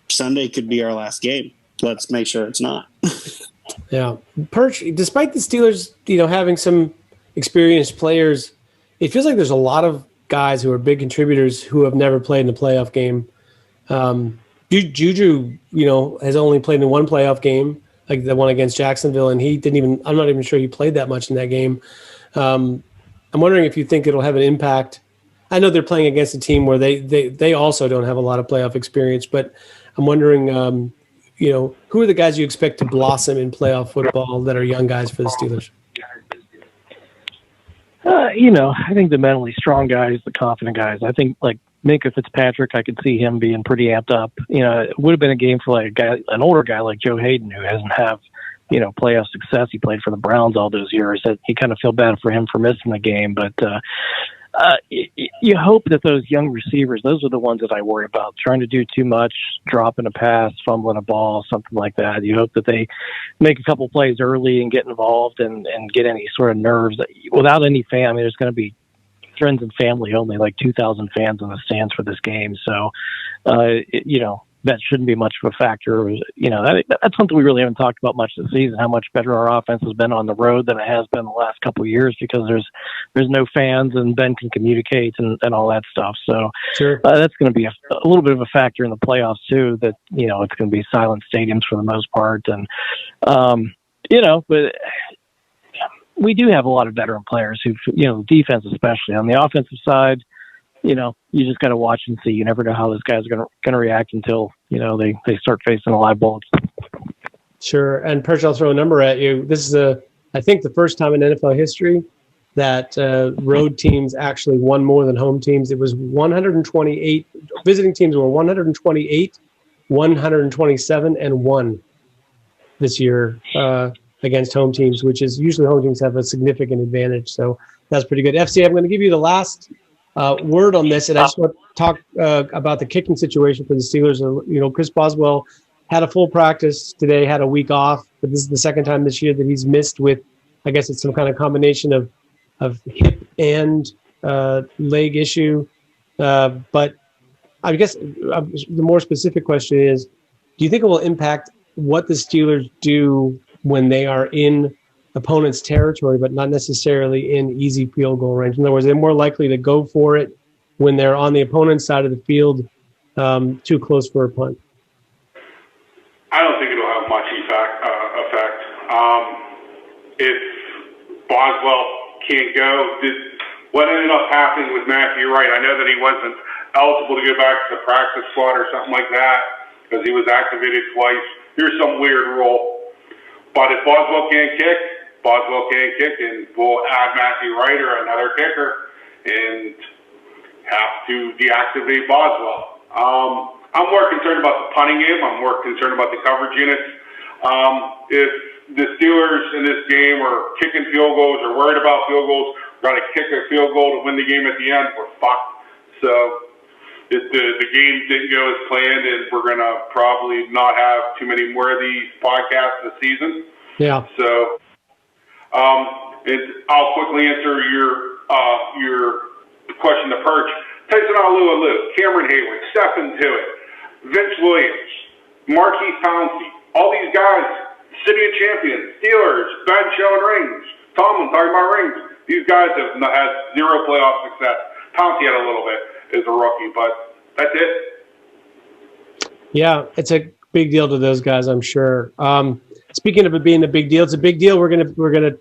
B: Sunday could be our last game. Let's make sure it's not.
A: Yeah. Perch, despite the Steelers, having some experienced players, it feels like there's a lot of guys who are big contributors who have never played in a playoff game. Juju, has only played in one playoff game, like the one against Jacksonville, and I'm not even sure he played that much in that game. I'm wondering if you think it'll have an impact. I know they're playing against a team where they also don't have a lot of playoff experience, but I'm wondering, who are the guys you expect to blossom in playoff football that are young guys for the Steelers?
C: I think the mentally strong guys, the confident guys. I think like Minkah Fitzpatrick, I could see him being pretty amped up. It would have been a game for like an older guy like Joe Hayden who hasn't have playoff success. He played for the Browns all those years. That you kind of feel bad for him for missing the game, but you hope that those young receivers, those are the ones that I worry about. Trying to do too much, dropping a pass, fumbling a ball, something like that. You hope that they make a couple plays early and get involved and get any sort of nerves. Without any fan, there's going to be friends and family only, like 2,000 fans in the stands for this game. So, that shouldn't be much of a factor. That's something we really haven't talked about much this season, how much better our offense has been on the road than it has been the last couple of years because there's no fans and Ben can communicate and all that stuff. So
A: sure.
C: That's going to be a little bit of a factor in the playoffs too, that, it's going to be silent stadiums for the most part. And, but we do have a lot of veteran players who, defense especially. On the offensive side, you just got to watch and see. You never know how those guys are going to react until, they start facing the live bullets.
A: Sure. And Perch, I'll throw a number at you. This is I think the first time in NFL history that road teams actually won more than home teams. It was 128. Visiting teams were 128, 127, and 1 this year against home teams, which is usually home teams have a significant advantage. So that's pretty good. FC, I'm going to give you the last word on this, and I just want to talk about the kicking situation for the Steelers. Chris Boswell had a full practice today, had a week off, but this is the second time this year that he's missed with, I guess it's some kind of combination of hip and leg issue. But I guess the more specific question is, do you think it will impact what the Steelers do when they are in opponent's territory, but not necessarily in easy field goal range? In other words, they're more likely to go for it when they're on the opponent's side of the field, too close for a punt.
D: I don't think it'll have much effect. If Boswell can't go, what ended up happening with Matthew Wright, I know that he wasn't eligible to go back to the practice squad or something like that because he was activated twice. Here's some weird rule. But if Boswell can't kick, and we'll add Matthew Wright or another kicker and have to deactivate Boswell. I'm more concerned about the punting game. I'm more concerned about the coverage units. If the Steelers in this game are kicking field goals or worried about field goals, got to kick a field goal to win the game at the end, we're fucked. So if the game didn't go as planned, and we're going to probably not have too many more of these podcasts this season.
A: Yeah.
D: So I'll quickly answer your question to Perch. Tyson Alualu, Cameron Hayward, Stephen Tuitt, Vince Williams, Marquise Pouncey, all these guys, City of Champions, Steelers, Ben showing rings, Tomlin talking about rings. These guys have had zero playoff success. Pouncey had a little bit as a rookie, but that's it.
A: Yeah, it's a big deal to those guys, I'm sure. Speaking of it being a big deal, it's a big deal. We're gonna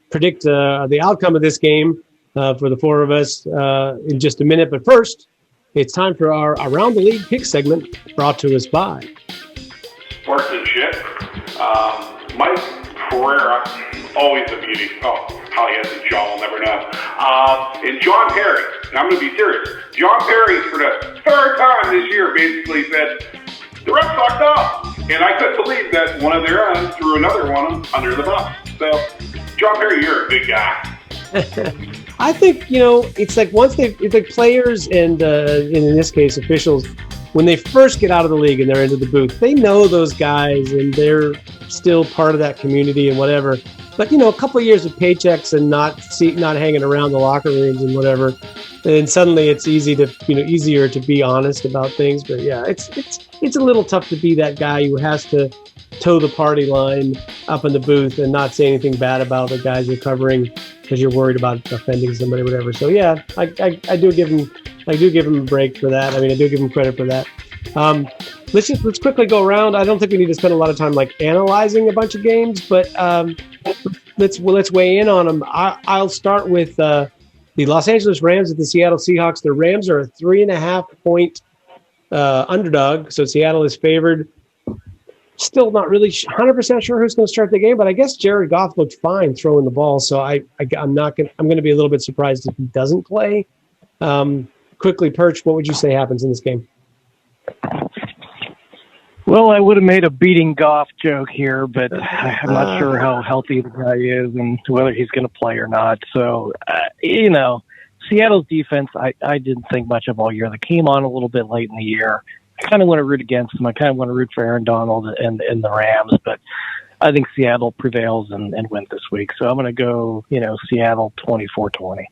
A: predict the outcome of this game for the four of us in just a minute. But first, it's time for our Around the League pick segment, brought to us by
D: Sportsmanship. Mike Pereira, always a beauty. Oh, how he has a jaw, I'll never know. And John Perry, and I'm going to be serious. John Perry, for the third time this year, basically said, the refs fucked up. And I couldn't believe that one of their own threw another one under the bus. So, John Perry, you're a good guy.
A: I think, it's like once it's like players and in this case officials, when they first get out of the league and they're into the booth, they know those guys and they're still part of that community and whatever. But, a couple of years of paychecks and not hanging around the locker rooms and whatever, and suddenly it's easier to be honest about things. But yeah, it's a little tough to be that guy who has to toe the party line up in the booth and not say anything bad about the guys you're covering because you're worried about offending somebody or whatever. So yeah, I do give him a break for that. I mean, I do give him credit for that. Let's quickly go around. I don't think we need to spend a lot of time analyzing a bunch of games, but let's weigh in on them. I'll start with the Los Angeles Rams at the Seattle Seahawks. The Rams are a 3.5-point underdog, so Seattle is favored. Still not really 100% sure who's going to start the game, but I guess Jared Goff looked fine throwing the ball, so I'm going to be a little bit surprised if he doesn't play. Quickly, Perch, what would you say happens in this game?
C: Well, I would have made a beating Goff joke here, but I'm not sure how healthy the guy is and whether he's going to play or not. So, Seattle's defense, I didn't think much of all year. They came on a little bit late in the year. I kind of want to root against them. I kind of want to root for Aaron Donald and the Rams, but I think Seattle prevails and wins this week. So I'm going to go, Seattle 24-20.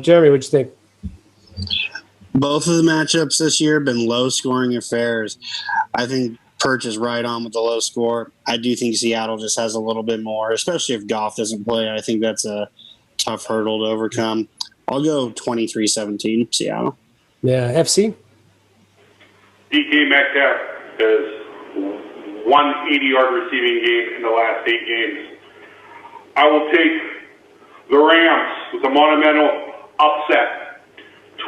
A: Jeremy, what'd you think?
B: Both of the matchups this year have been low-scoring affairs. I think Perch is right on with the low score. I do think Seattle just has a little bit more, especially if Goff doesn't play. I think that's a tough hurdle to overcome. I'll go 23-17, Seattle.
A: Yeah, FC?
D: DK Metcalf has 180-yard receiving game in the last 8 games. I will take the Rams with a monumental upset,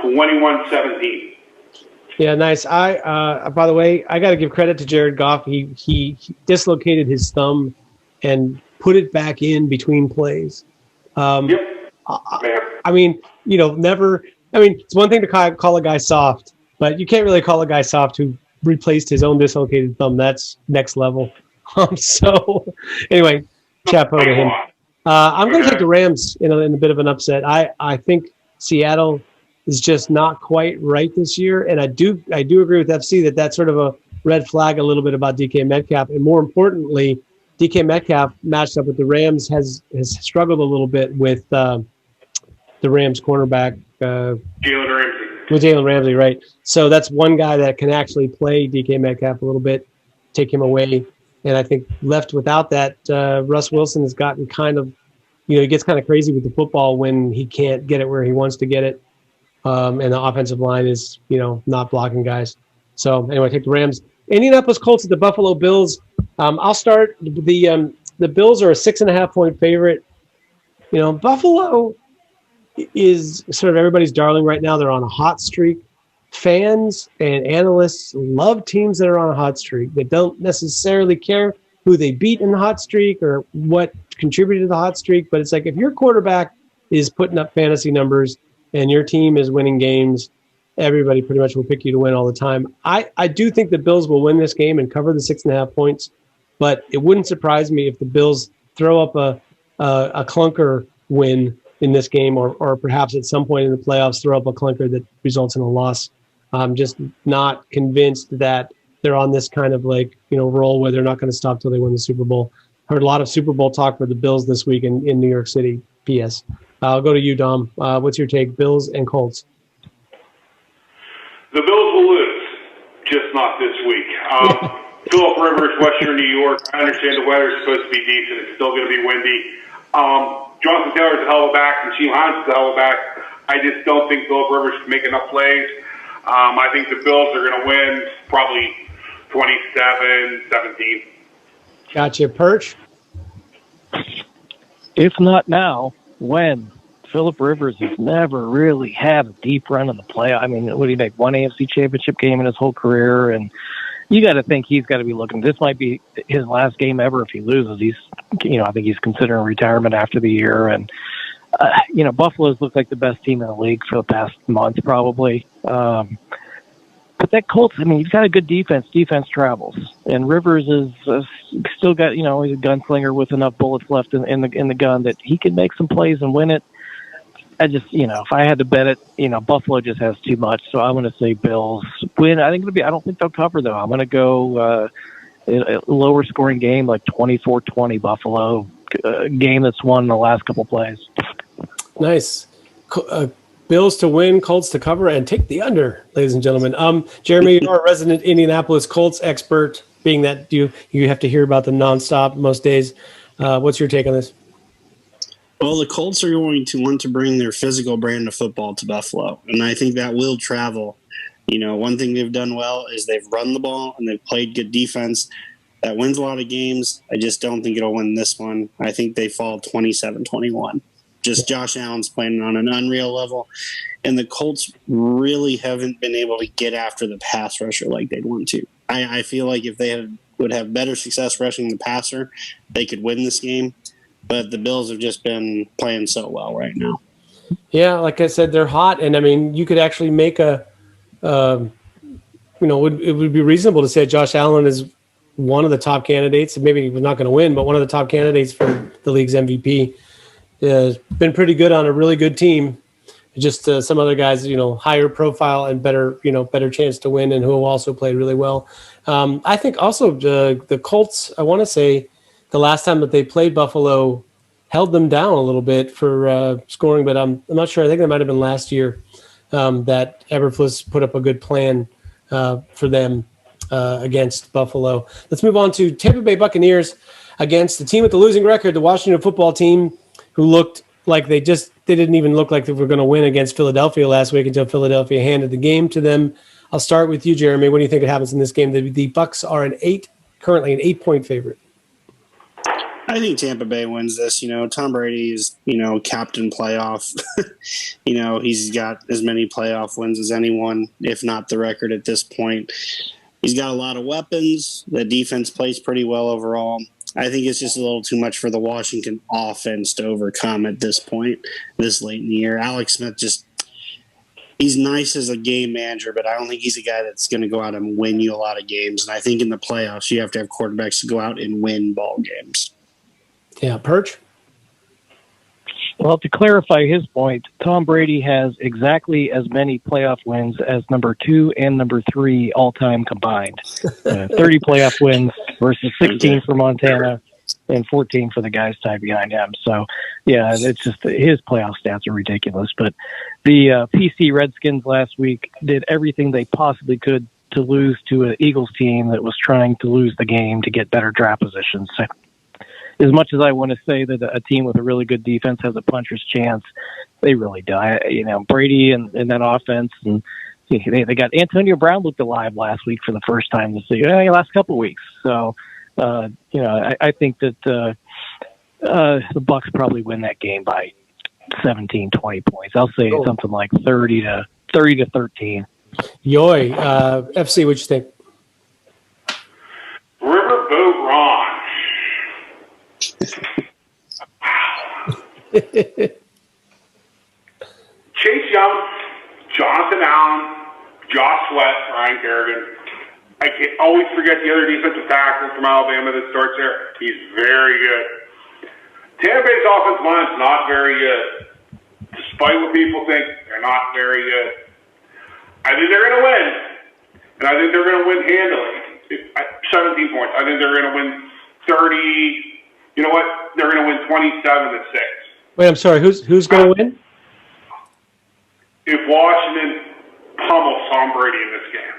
D: 21-17.
A: Yeah, nice. By the way, I got to give credit to Jared Goff. He dislocated his thumb and put it back in between plays.
D: Yep.
A: I mean, never. I mean, it's one thing to call a guy soft, but you can't really call a guy soft who replaced his own dislocated thumb. That's next level. So, anyway, chapeau to him. I'm going to take the Rams in a bit of an upset. I think Seattle is just not quite right this year, and I do agree with FC that's sort of a red flag a little bit about DK Metcalf, and more importantly, DK Metcalf matched up with the Rams has struggled a little bit with the Rams cornerback Jalen Ramsey, right? So that's one guy that can actually play DK Metcalf a little bit, take him away, and I think left without that, Russ Wilson has gotten kind of, he gets kind of crazy with the football when he can't get it where he wants to get it. And the offensive line is, not blocking guys. So anyway, take the Rams. Indianapolis Colts at the Buffalo Bills. I'll start. The Bills are a 6.5-point favorite. Buffalo is sort of everybody's darling right now. They're on a hot streak. Fans and analysts love teams that are on a hot streak. They don't necessarily care who they beat in the hot streak or what contributed to the hot streak. But it's like if your quarterback is putting up fantasy numbers and your team is winning games, everybody pretty much will pick you to win all the time. I do think the Bills will win this game and cover the 6.5 points, but it wouldn't surprise me if the Bills throw up a clunker win in this game, or perhaps at some point in the playoffs throw up a clunker that results in a loss. I'm just not convinced that they're on this kind of roll where they're not going to stop till they win the Super Bowl. Heard a lot of Super Bowl talk for the Bills this week in New York City. P.S. I'll go to you, Dom. What's your take? Bills and Colts.
D: The Bills will lose, just not this week. Phillip Rivers, Western New York. I understand the weather is supposed to be decent. It's still going to be windy. Jonathan Taylor's a hell of a back, and Sheem Hines is a hell of a back. I just don't think Phillip Rivers can make enough plays. I think the Bills are going to win probably 27-17. Gotcha.
A: Perch?
C: If not now, when? Phillip Rivers has never really had a deep run in the playoff. I mean, what do you make? One AFC championship game in his whole career, and you got to think he's got to be looking. This might be his last game ever if he loses. I think he's considering retirement after the year. And Buffalo's looked like the best team in the league for the past month, probably. But that Colts, he's got a good defense. Defense travels, and Rivers is still got, he's a gunslinger with enough bullets left in the gun that he can make some plays and win it. I just, if I had to bet it, Buffalo just has too much. So I'm going to say Bills win. I don't think they'll cover though. I'm going to go a lower scoring game, like 24-20 Buffalo, game that's won the last couple plays.
A: Nice. Bills to win, Colts to cover, and take the under, ladies and gentlemen. Jeremy, you're a resident Indianapolis Colts expert, being that you have to hear about them nonstop most days. What's your take on this?
B: Well, the Colts are going to want to bring their physical brand of football to Buffalo, and I think that will travel. One thing they've done well is they've run the ball and they've played good defense. That wins a lot of games. I just don't think it'll win this one. I think they fall 27-21. Just Josh Allen's playing on an unreal level, and the Colts really haven't been able to get after the pass rusher like they'd want to. I feel like if they would have better success rushing the passer, they could win this game. But the Bills have just been playing so well right now.
A: Yeah, like I said, they're hot, and I mean, you could actually make it would be reasonable to say Josh Allen is one of the top candidates. Maybe he's not going to win, but one of the top candidates for the league's MVP. Been pretty good on a really good team. Just some other guys, higher profile and better chance to win, and who also played really well. I think also the Colts, I want to say, the last time that they played Buffalo held them down a little bit for scoring, but I'm not sure. I think that might have been last year that Eberflus put up a good plan for them against Buffalo. Let's move on to Tampa Bay Buccaneers against the team with the losing record, the Washington football team, who looked like they didn't even look like they were going to win against Philadelphia last week until Philadelphia handed the game to them. I'll start with you, Jeremy. What do you think happens in this game? The Bucs are currently an 8-point favorite.
B: I think Tampa Bay wins this. Tom Brady is, captain playoff. He's got as many playoff wins as anyone, if not the record at this point. He's got a lot of weapons. The defense plays pretty well overall. I think it's just a little too much for the Washington offense to overcome at this point, this late in the year. Alex Smith he's nice as a game manager, but I don't think he's a guy that's going to go out and win you a lot of games. And I think in the playoffs, you have to have quarterbacks to go out and win ball games.
A: Yeah, Perch?
C: Well, to clarify his point, Tom Brady has exactly as many playoff wins as number 2 and number 3 all-time combined. 30 playoff wins versus 16 for Montana and 14 for the guys tied behind him. So, yeah, it's just his playoff stats are ridiculous. But the PC Redskins last week did everything they possibly could to lose to an Eagles team that was trying to lose the game to get better draft positions. So, as much as I want to say that a team with a really good defense has a puncher's chance, they really do. Brady and that offense, and they got Antonio Brown looked alive last week for the first time this year, last couple of weeks. So, I think that the Bucs probably win that game by 17, 20 points. I'll say something like 30 to 13.
A: Yoy, FC, what you think?
D: Riverboat Ron. Chase Young, Jonathan Allen, Josh Sweat, Ryan Kerrigan. I can always forget the other defensive tackle from Alabama that starts there. He's very good. Tampa Bay's offensive line is not very good. Despite what people think, they're not very good. I think they're going to win, and I think they're going to win handily. 17 points. I think they're going to win 30. You know what? They're going to win 27-6.
A: Wait, I'm sorry. Who's going to win?
D: If Washington pummels Tom Brady in this game.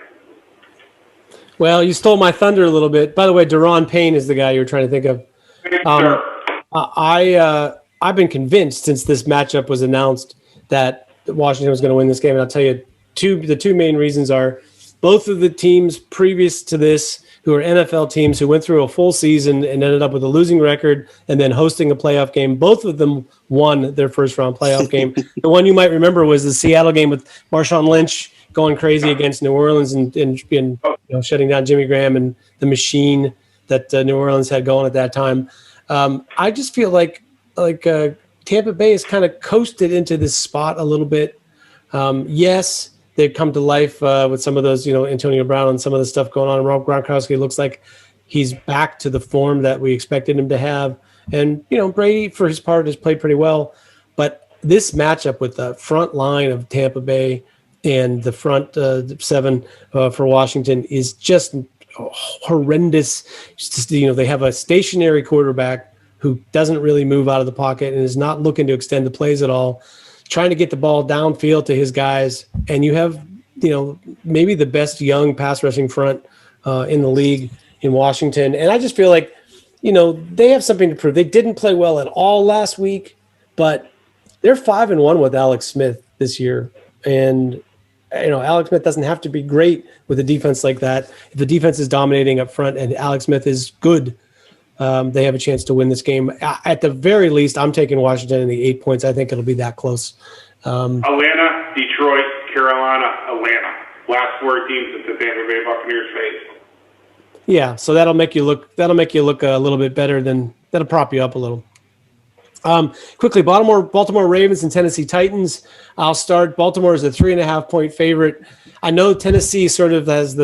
A: Well, you stole my thunder a little bit. By the way, Daron Payne is the guy you were trying to think of. I've been convinced since this matchup was announced that Washington was going to win this game, and I'll tell you the two main reasons are both of the teams previous to this, who are NFL teams who went through a full season and ended up with a losing record and then hosting a playoff game. Both of them won their first round playoff game. The one you might remember was the Seattle game with Marshawn Lynch going crazy against New Orleans and shutting down Jimmy Graham and the machine that New Orleans had going at that time. I just feel like Tampa Bay has kind of coasted into this spot a little bit. Yes, they've come to life with some of those, Antonio Brown and some of the stuff going on. Rob Gronkowski looks like he's back to the form that we expected him to have. And, Brady, for his part, has played pretty well. But this matchup with the front line of Tampa Bay and the front seven for Washington is just horrendous. It's just, they have a stationary quarterback who doesn't really move out of the pocket and is not looking to extend the plays at all, trying to get the ball downfield to his guys. And you have, maybe the best young pass rushing front in the league in Washington. And I just feel like, they have something to prove. They didn't play well at all last week, but they're 5-1 with Alex Smith this year. And, Alex Smith doesn't have to be great with a defense like that. If the defense is dominating up front and Alex Smith is good, they have a chance to win this game. At the very least, I'm taking Washington in the 8 points. I think it'll be that close.
D: Atlanta, Detroit, Carolina, Atlanta. Last 4 teams that the Tampa Bay Buccaneers faced.
A: Yeah, so that'll make you look a little bit better. That'll prop you up a little. Quickly, Baltimore Ravens and Tennessee Titans. I'll start. Baltimore is a 3.5-point favorite. I know Tennessee sort of has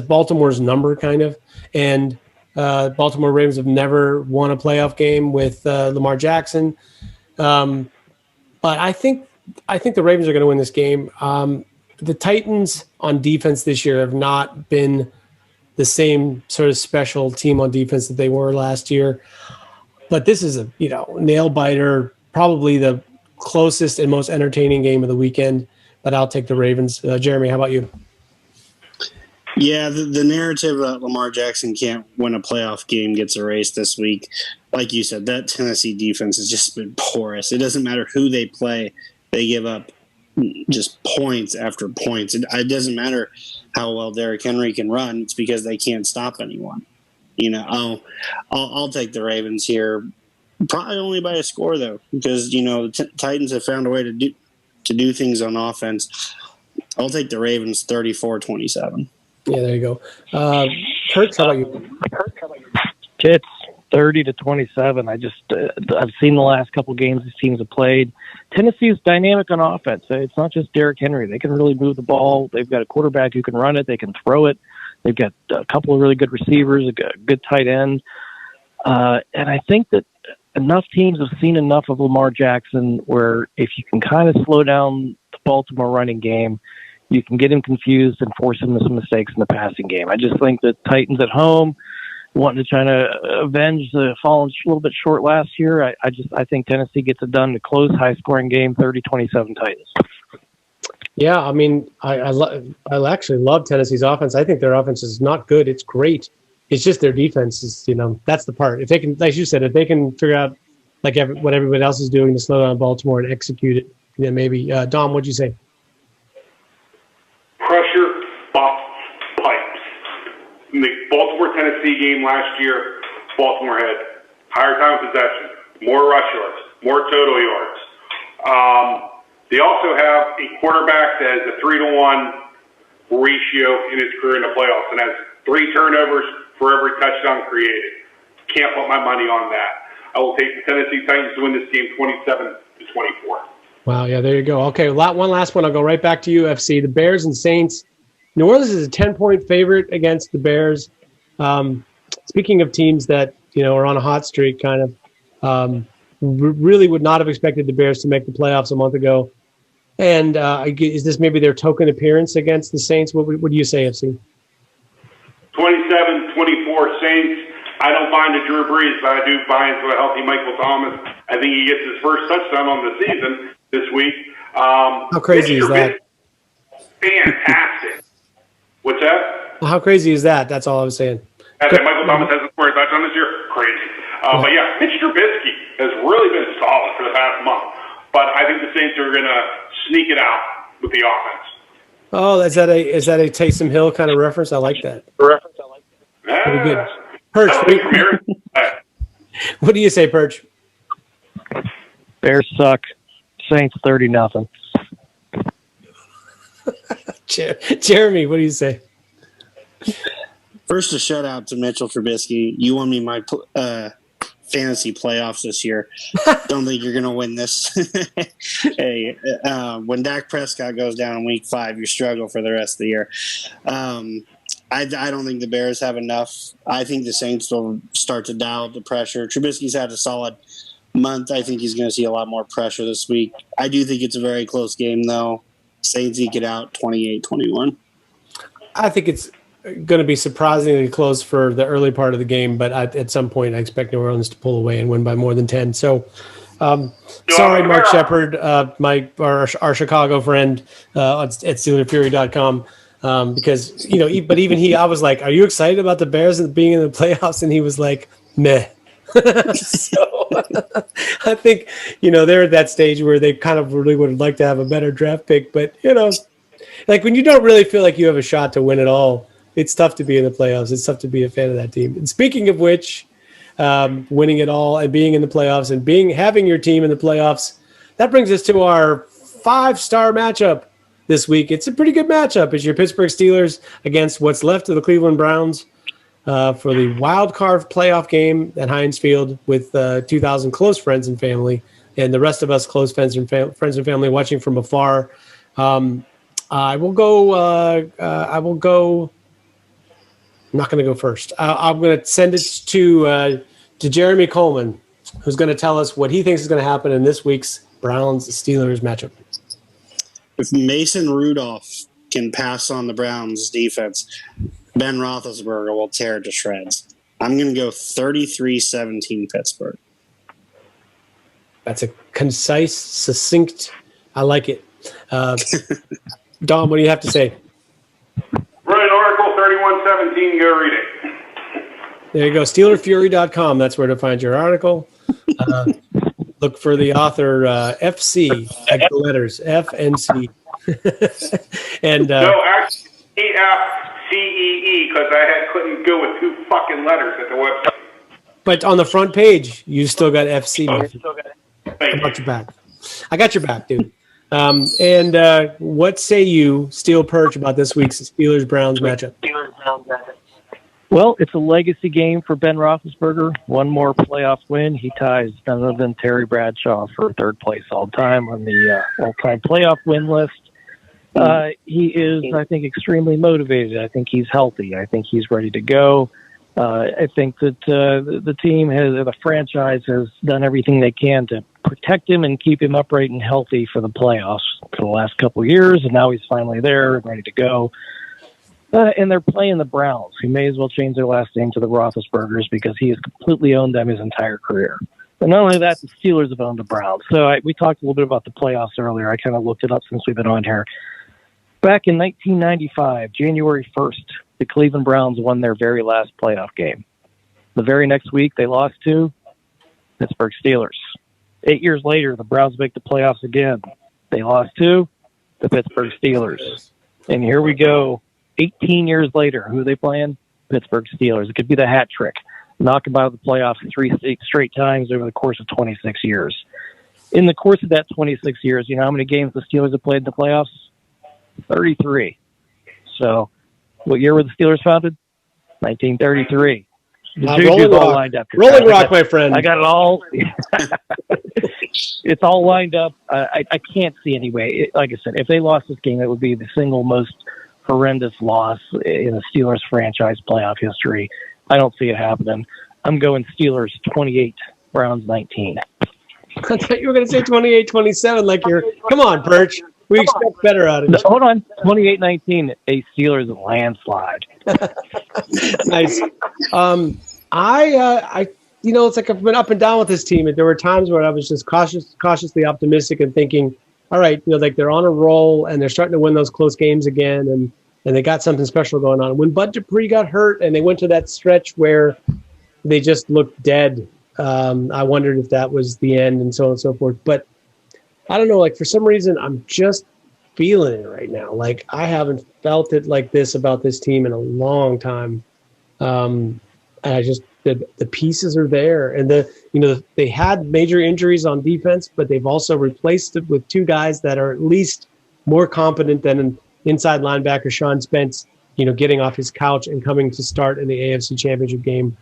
A: Baltimore's number kind of, and Baltimore Ravens have never won a playoff game with Lamar Jackson. But I think the Ravens are going to win this game. The Titans on defense this year have not been the same sort of special team on defense that they were last year. But this is a nail biter, probably the closest and most entertaining game of the weekend. But I'll take the Ravens. Jeremy, how about you?
B: Yeah, the narrative that Lamar Jackson can't win a playoff game gets erased this week. Like you said, that Tennessee defense has just been porous. It doesn't matter who they play; they give up just points after points. It doesn't matter how well Derrick Henry can run; it's because they can't stop anyone. I'll take the Ravens here, probably only by a score though, because the Titans have found a way to do things on offense. I'll take the Ravens 34-27.
A: Yeah, there you go. Kurt, how about you?
C: It's 30-27. I've seen the last couple games these teams have played. Tennessee is dynamic on offense. It's not just Derrick Henry. They can really move the ball. They've got a quarterback who can run it. They can throw it. They've got a couple of really good receivers, a good tight end. And I think that enough teams have seen enough of Lamar Jackson where if you can kind of slow down the Baltimore running game, you can get him confused and force him to some mistakes in the passing game. I just think that Titans at home, wanting to try to avenge the falling a little bit short last year, I think Tennessee gets it done to close high-scoring game, 30-27 Titans.
A: Yeah, I mean, I actually love Tennessee's offense. I think their offense is not good. It's great. It's just their defense is, that's the part. If they can, like you said, if they can figure out what everybody else is doing to slow down Baltimore and execute it, then maybe. Dom, what'd you say?
D: Pressure buff pipes. In the Baltimore-Tennessee game last year, Baltimore had higher time of possession, more rush yards, more total yards. They also have a quarterback that has a 3-to-1 ratio in his career in the playoffs and has 3 turnovers for every touchdown created. Can't put my money on that. I will take the Tennessee Titans to win this game 27-24.
A: Wow, yeah, there you go. Okay, one last one. I'll go right back to UFC. The Bears and Saints. New Orleans is a 10-point favorite against the Bears. Speaking of teams that, are on a hot streak, kind of, really would not have expected the Bears to make the playoffs a month ago. And is this maybe their token appearance against the Saints? What do you say, FC?
D: 27-24 Saints. I don't buy into Drew Brees, but I do buy into a healthy Michael Thomas. I think he gets his first touchdown on the season this week.
A: How crazy is that?
D: Fantastic. What's that?
A: How crazy is that? That's all I was saying.
D: Michael Thomas hasn't scored a touchdown this year. Crazy. But yeah, Mitch Trubisky has really been solid for the past month. But I think the Saints are going to sneak it out with the offense.
A: Oh, is that a Taysom Hill kind of reference? I like that. Pretty good. Perch, what do you say, Perch?
C: Bears suck. Saints 30-0.
A: Jeremy, what do you say?
B: First, a shout out to Mitchell Trubisky. You won me my fantasy playoffs this year. Don't think you're going to win this. Hey, when Dak Prescott goes down in week 5, you struggle for the rest of the year. I don't think the Bears have enough. I think the Saints will start to dial up the pressure. Trubisky's had a solid month. I think he's going to see a lot more pressure this week. I do think it's a very close game, though. Saints eke it out 28-21.
A: I think it's going to be surprisingly close for the early part of the game, but at some point I expect New Orleans to pull away and win by more than 10. So, sorry, Mark Shepard, our Chicago friend at SteelerFury.com, because, but even he, I was like, are you excited about the Bears being in the playoffs? And he was like, meh. So I think, they're at that stage where they kind of really would like to have a better draft pick, but, like when you don't really feel like you have a shot to win it all, it's tough to be in the playoffs. It's tough to be a fan of that team. And speaking of which, winning it all and being in the playoffs and having your team in the playoffs, that brings us to our 5-star matchup this week. It's a pretty good matchup. It's your Pittsburgh Steelers against what's left of the Cleveland Browns for the wild card playoff game at Heinz Field with 2,000 close friends and family, and the rest of us close friends and family watching from afar. I will go. I'm not going to go first. I'm going to send it to Jeremy Coleman, who's going to tell us what he thinks is going to happen in this week's Browns-Steelers matchup.
B: If Mason Rudolph can pass on the Browns' defense, Ben Roethlisberger will tear it to shreds. I'm going to go 33-17 Pittsburgh.
A: That's a concise, succinct. I like it. Dom, what do you have to say?
D: Wrote an article, 3117, go read it.
A: There you go, SteelerFury.com. That's where to find your article. Look for the author, FC, like the letters, F and C. And
D: no, actually, EFCEE, because I couldn't go with 2 fucking letters at the website.
A: But on the front page, you still got FC. I got your back. I got your back, dude. And what say you, Steel Perch, about this week's Steelers-Browns matchup?
C: Well, it's a legacy game for Ben Roethlisberger. One more playoff win. He ties none other than Terry Bradshaw for third place all time on the all-time playoff win list. He is, I think, extremely motivated. I think he's healthy. I think he's ready to go. I think that the team the franchise has done everything they can to protect him and keep him upright and healthy for the playoffs for the last couple of years, and now he's finally there and ready to go. And they're playing the Browns, who may as well change their last name to the Roethlisbergers because he has completely owned them his entire career. And not only that, the Steelers have owned the Browns. So we talked a little bit about the playoffs earlier. I kind of looked it up since we've been on here. Back in 1995, January 1st, the Cleveland Browns won their very last playoff game. The very next week, they lost to Pittsburgh Steelers. 8 years later, the Browns make the playoffs again. They lost to the Pittsburgh Steelers. And here we go. 18 years later, who are they playing? Pittsburgh Steelers. It could be the hat trick. Knock them out of the playoffs 3 straight times over the course of 26 years. In the course of that 26 years, you know how many games the Steelers have played in the playoffs? 33. So, what year were the Steelers founded? 1933.
A: Rolling Rock, lined up. Rolling Rock, my friend.
C: I got it all. It's all lined up. I can't see any way. Like I said, if they lost this game, it would be the single most horrendous loss in the Steelers franchise playoff history. I don't see it happening. I'm going Steelers 28, Browns 19.
A: I thought you were going to say 28-27 like you're – come on, Perch. We expect better out of you.
C: No, hold on. 28-19, a Steelers landslide.
A: Nice. It's like I've been up and down with this team. There were times where I was just cautiously optimistic and thinking, all right, like they're on a roll and they're starting to win those close games again, and they got something special going on. When Bud Dupree got hurt and they went to that stretch where they just looked dead, I wondered if that was the end and so on and so forth. But I don't know, like for some reason, I'm just feeling it right now. Like I haven't felt it like this about this team in a long time. And I just, the pieces are there, and they had major injuries on defense, but they've also replaced it with 2 guys that are at least more competent than an inside linebacker, Sean Spence, getting off his couch and coming to start in the AFC Championship game.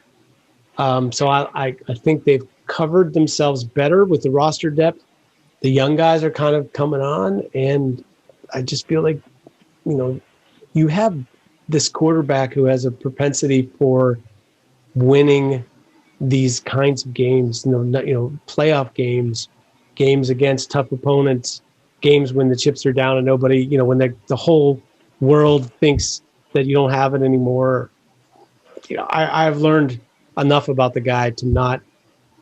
A: So I think they've covered themselves better with the roster depth. The young guys are kind of coming on, and I just feel like, you have this quarterback who has a propensity for winning these kinds of games, playoff games, games against tough opponents, games when the chips are down and nobody, when the whole world thinks that you don't have it anymore. I've learned enough about the guy to not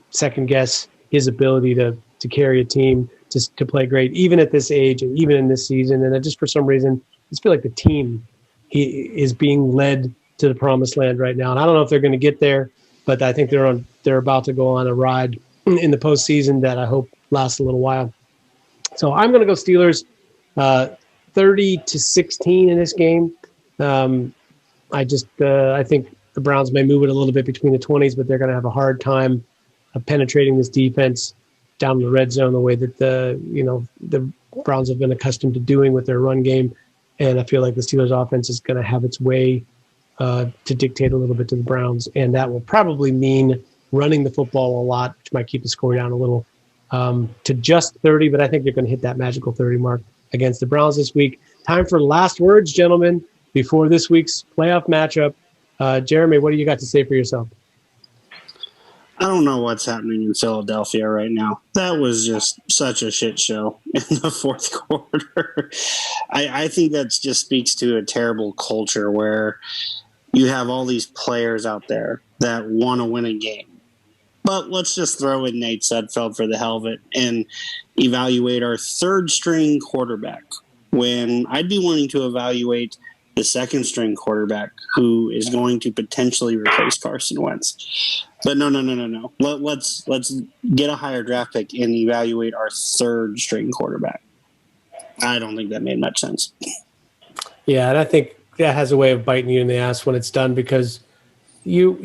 A: second guess his ability to carry a team, to play great, even at this age and even in this season. And I just, for some reason, I just feel like the team is being led to the promised land right now. And I don't know if they're going to get there, but I think they're about to go on a ride in the postseason that I hope lasts a little while. So I'm going to go Steelers 30-16 in this game. I think the Browns may move it a little bit between the 20s, but they're going to have a hard time of penetrating this defense down in the red zone the way that the Browns have been accustomed to doing with their run game. And I feel like the Steelers offense is going to have its way to dictate a little bit to the Browns. And that will probably mean running the football a lot, which might keep the score down a little to just 30. But I think they're going to hit that magical 30 mark against the Browns this week. Time for last words, gentlemen, before this week's playoff matchup. Jeremy, what do you got to say for yourself?
B: I don't know what's happening in Philadelphia right now. That was just such a shit show in the fourth quarter. I think that just speaks to a terrible culture where you have all these players out there that want to win a game. But let's just throw in Nate Sudfeld for the hell of it and evaluate our third-string quarterback when I'd be wanting to evaluate the second-string quarterback who is going to potentially replace Carson Wentz. But no. Let's get a higher draft pick and evaluate our third-string quarterback. I don't think that made much sense.
A: Yeah, and I think that has a way of biting you in the ass when it's done because you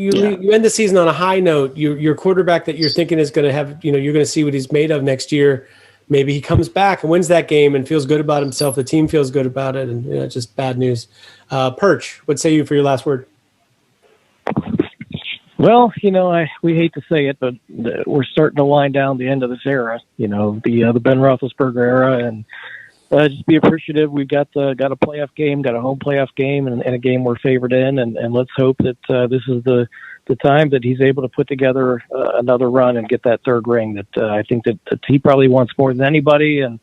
A: end the season on a high note. Your quarterback that you're thinking is going to have, you're going to see what he's made of next year. Maybe he comes back and wins that game and feels good about himself. The team feels good about it, and it's just bad news. Perch, what say you for your last word?
C: Well, we hate to say it, but we're starting to wind down the end of this era. The Ben Roethlisberger era, and just be appreciative. We've got a playoff game, got a home playoff game, and a game we're favored in, and let's hope that this is the time that he's able to put together another run and get that third ring that I think that he probably wants more than anybody. And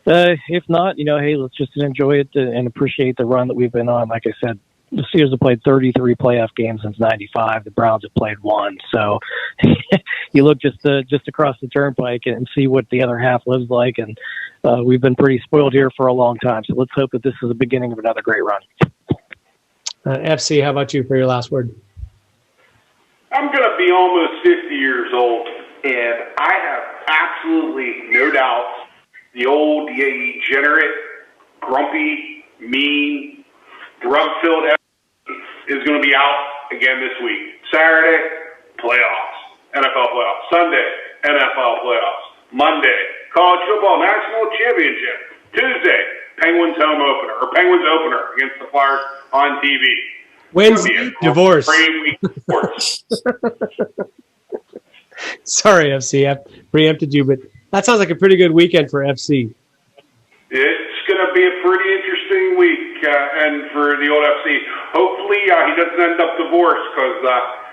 C: if not, hey, let's just enjoy it and appreciate the run that we've been on. Like I said, the Steelers have played 33 playoff games since '95. The Browns have played one. So you look just across the turnpike and see what the other half lives like. And we've been pretty spoiled here for a long time. So let's hope that this is the beginning of another great run.
A: FC, how about you for your last word?
D: I'm going to be almost 50 years old, and I have absolutely no doubt the old degenerate, grumpy, mean, drug-filled is going to be out again this week. Saturday, playoffs, NFL playoffs. Sunday, NFL playoffs. Monday, college football national championship. Tuesday, Penguins opener against the Flyers on TV.
A: Wednesday, divorce. Sorry, FC, I preempted you, but that sounds like a pretty good weekend for FC.
D: It's going to be a pretty interesting week, and for the old FC, hopefully he doesn't end up divorced because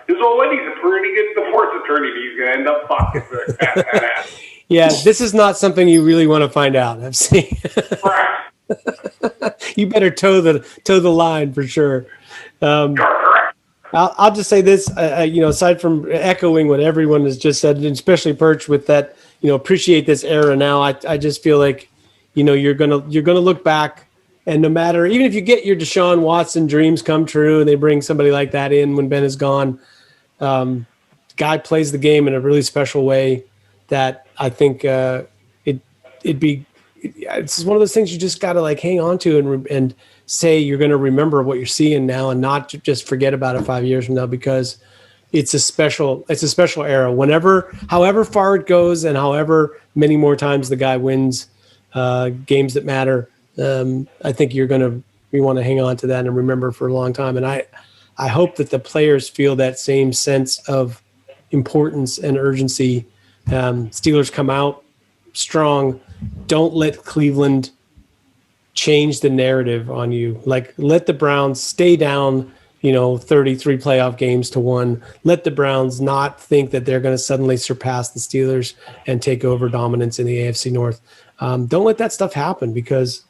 D: his old lady's a pretty good divorce attorney. He's going to end up fucking that ass.
A: Yeah, this is not something you really want to find out, FC. You better toe the line for sure. I'll just say this, aside from echoing what everyone has just said, and especially Perch with that, appreciate this era now. I just feel like, you're gonna look back, and no matter, even if you get your Deshaun Watson dreams come true, and they bring somebody like that in when Ben is gone, guy plays the game in a really special way that I think it's one of those things you just got to hang on to and say you're going to remember what you're seeing now and not just forget about it 5 years from now, because it's a special era. However far it goes and however many more times the guy wins games that matter, I think you want to hang on to that and remember for a long time. And I hope that the players feel that same sense of importance and urgency. Steelers come out strong. Don't let Cleveland change the narrative on you. Let the Browns stay down 33 playoff games to 1. Let the Browns not think that they're going to suddenly surpass the Steelers and take over dominance in the AFC North. Don't let that stuff happen, because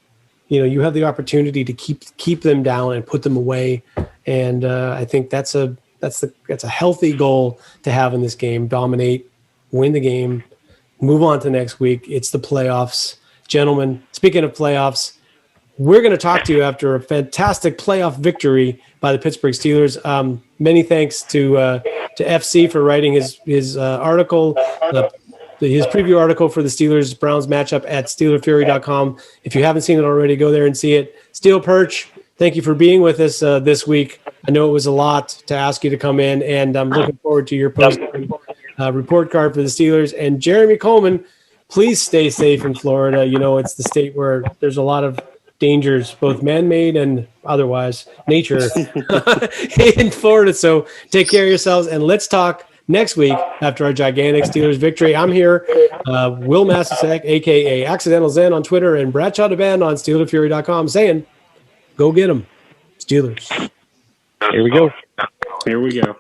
A: you have the opportunity to keep them down and put them away. And I think that's a healthy goal to have in this game. Dominate, win the game, move on to next week. It's the playoffs. Gentlemen, speaking of playoffs, we're going to talk to you after a fantastic playoff victory by the Pittsburgh Steelers. Many thanks to FC for writing his article, his preview article for the Steelers-Browns matchup at SteelerFury.com. If you haven't seen it already, go there and see it. Steel Perch, thank you for being with us this week. I know it was a lot to ask you to come in, and I'm looking forward to your post report card for the Steelers. And Jeremy Coleman, please stay safe in Florida. It's the state where there's a lot of dangers, both man-made and otherwise, nature in Florida. So take care of yourselves, and let's talk next week after our gigantic Steelers victory. I'm here, Will Masasek, a.k.a. Accidental Zen on Twitter, and Bradshaw DeBand on SteelerFury.com saying, go get them, Steelers.
C: Here we go.
B: Here we go.